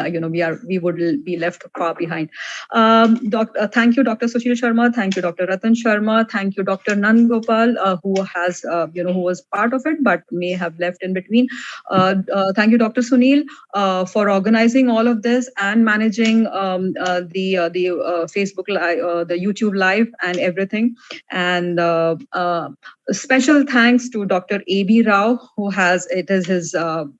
we would be left far behind. Thank you, Dr. Sushil Sharma. Thank you, Dr. Ratan Sharma. Thank you, Dr. Nand Gopal, who has, who was part of it, but may have left in between. Thank you, Dr. Sunil, for organizing all of this and managing the Facebook Live, the YouTube Live and everything. And special thanks to Dr. A.B. Rao, who it is his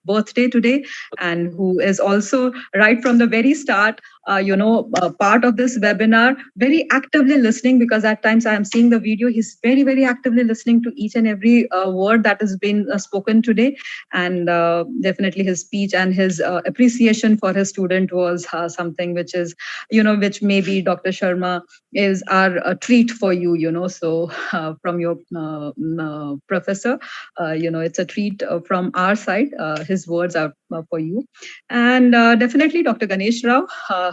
birthday today, and who is also right from the very start, part of this webinar, very actively listening, because at times I am seeing the video, he's very, very actively listening to each and every word that has been spoken today. And definitely his speech and his appreciation for his student was something which is, which maybe Dr. Sharma is our treat for you, so from your professor, it's a treat from our side. His words are for you. And definitely Dr. Ganesh Rao,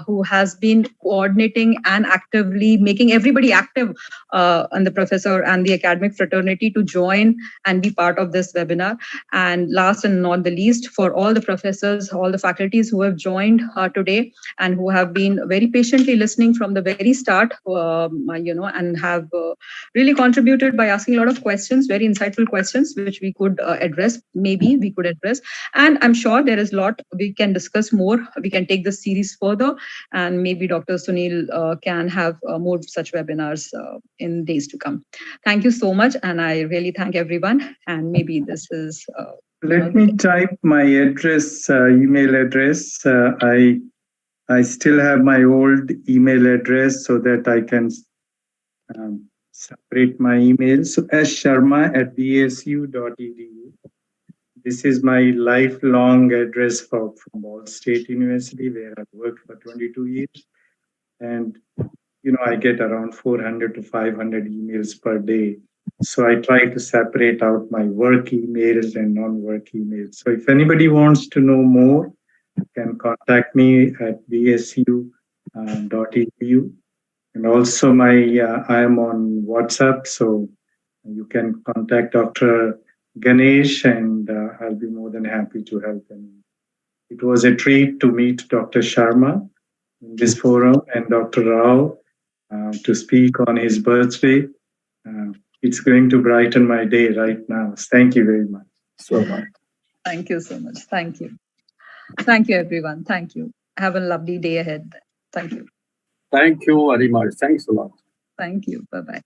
who has been coordinating and actively making everybody active, and the professor and the academic fraternity to join and be part of this webinar. And last and not the least, for all the professors, all the faculties who have joined today and who have been very patiently listening from the very start, and have really contributed by asking a lot of questions, very insightful questions, which we could address, maybe we could address. And I'm sure there is a lot we can discuss more. We can take this series further, and maybe Dr. Sunil can have more such webinars in days to come. Thank you so much, and I really thank everyone. And maybe this is... Let me type my address, email address. I still have my old email address so that I can separate my emails. So sharma@bsu.edu. This is my lifelong address from Ball State University, where I've worked for 22 years. And, I get around 400 to 500 emails per day. So I try to separate out my work emails and non-work emails. So if anybody wants to know more, you can contact me at bsu.edu. And also I am on WhatsApp, so you can contact Dr. Ganesh, and I'll be more than happy to help him. It was a treat to meet Dr. Sharma in this forum and Dr. Rao to speak on his birthday. It's going to brighten my day right now. Thank you very much. So much. Thank you so much. Thank you. Thank you, everyone. Thank you. Have a lovely day ahead. Thank you. Thank you very much. Thanks a lot. Thank you. Bye-bye.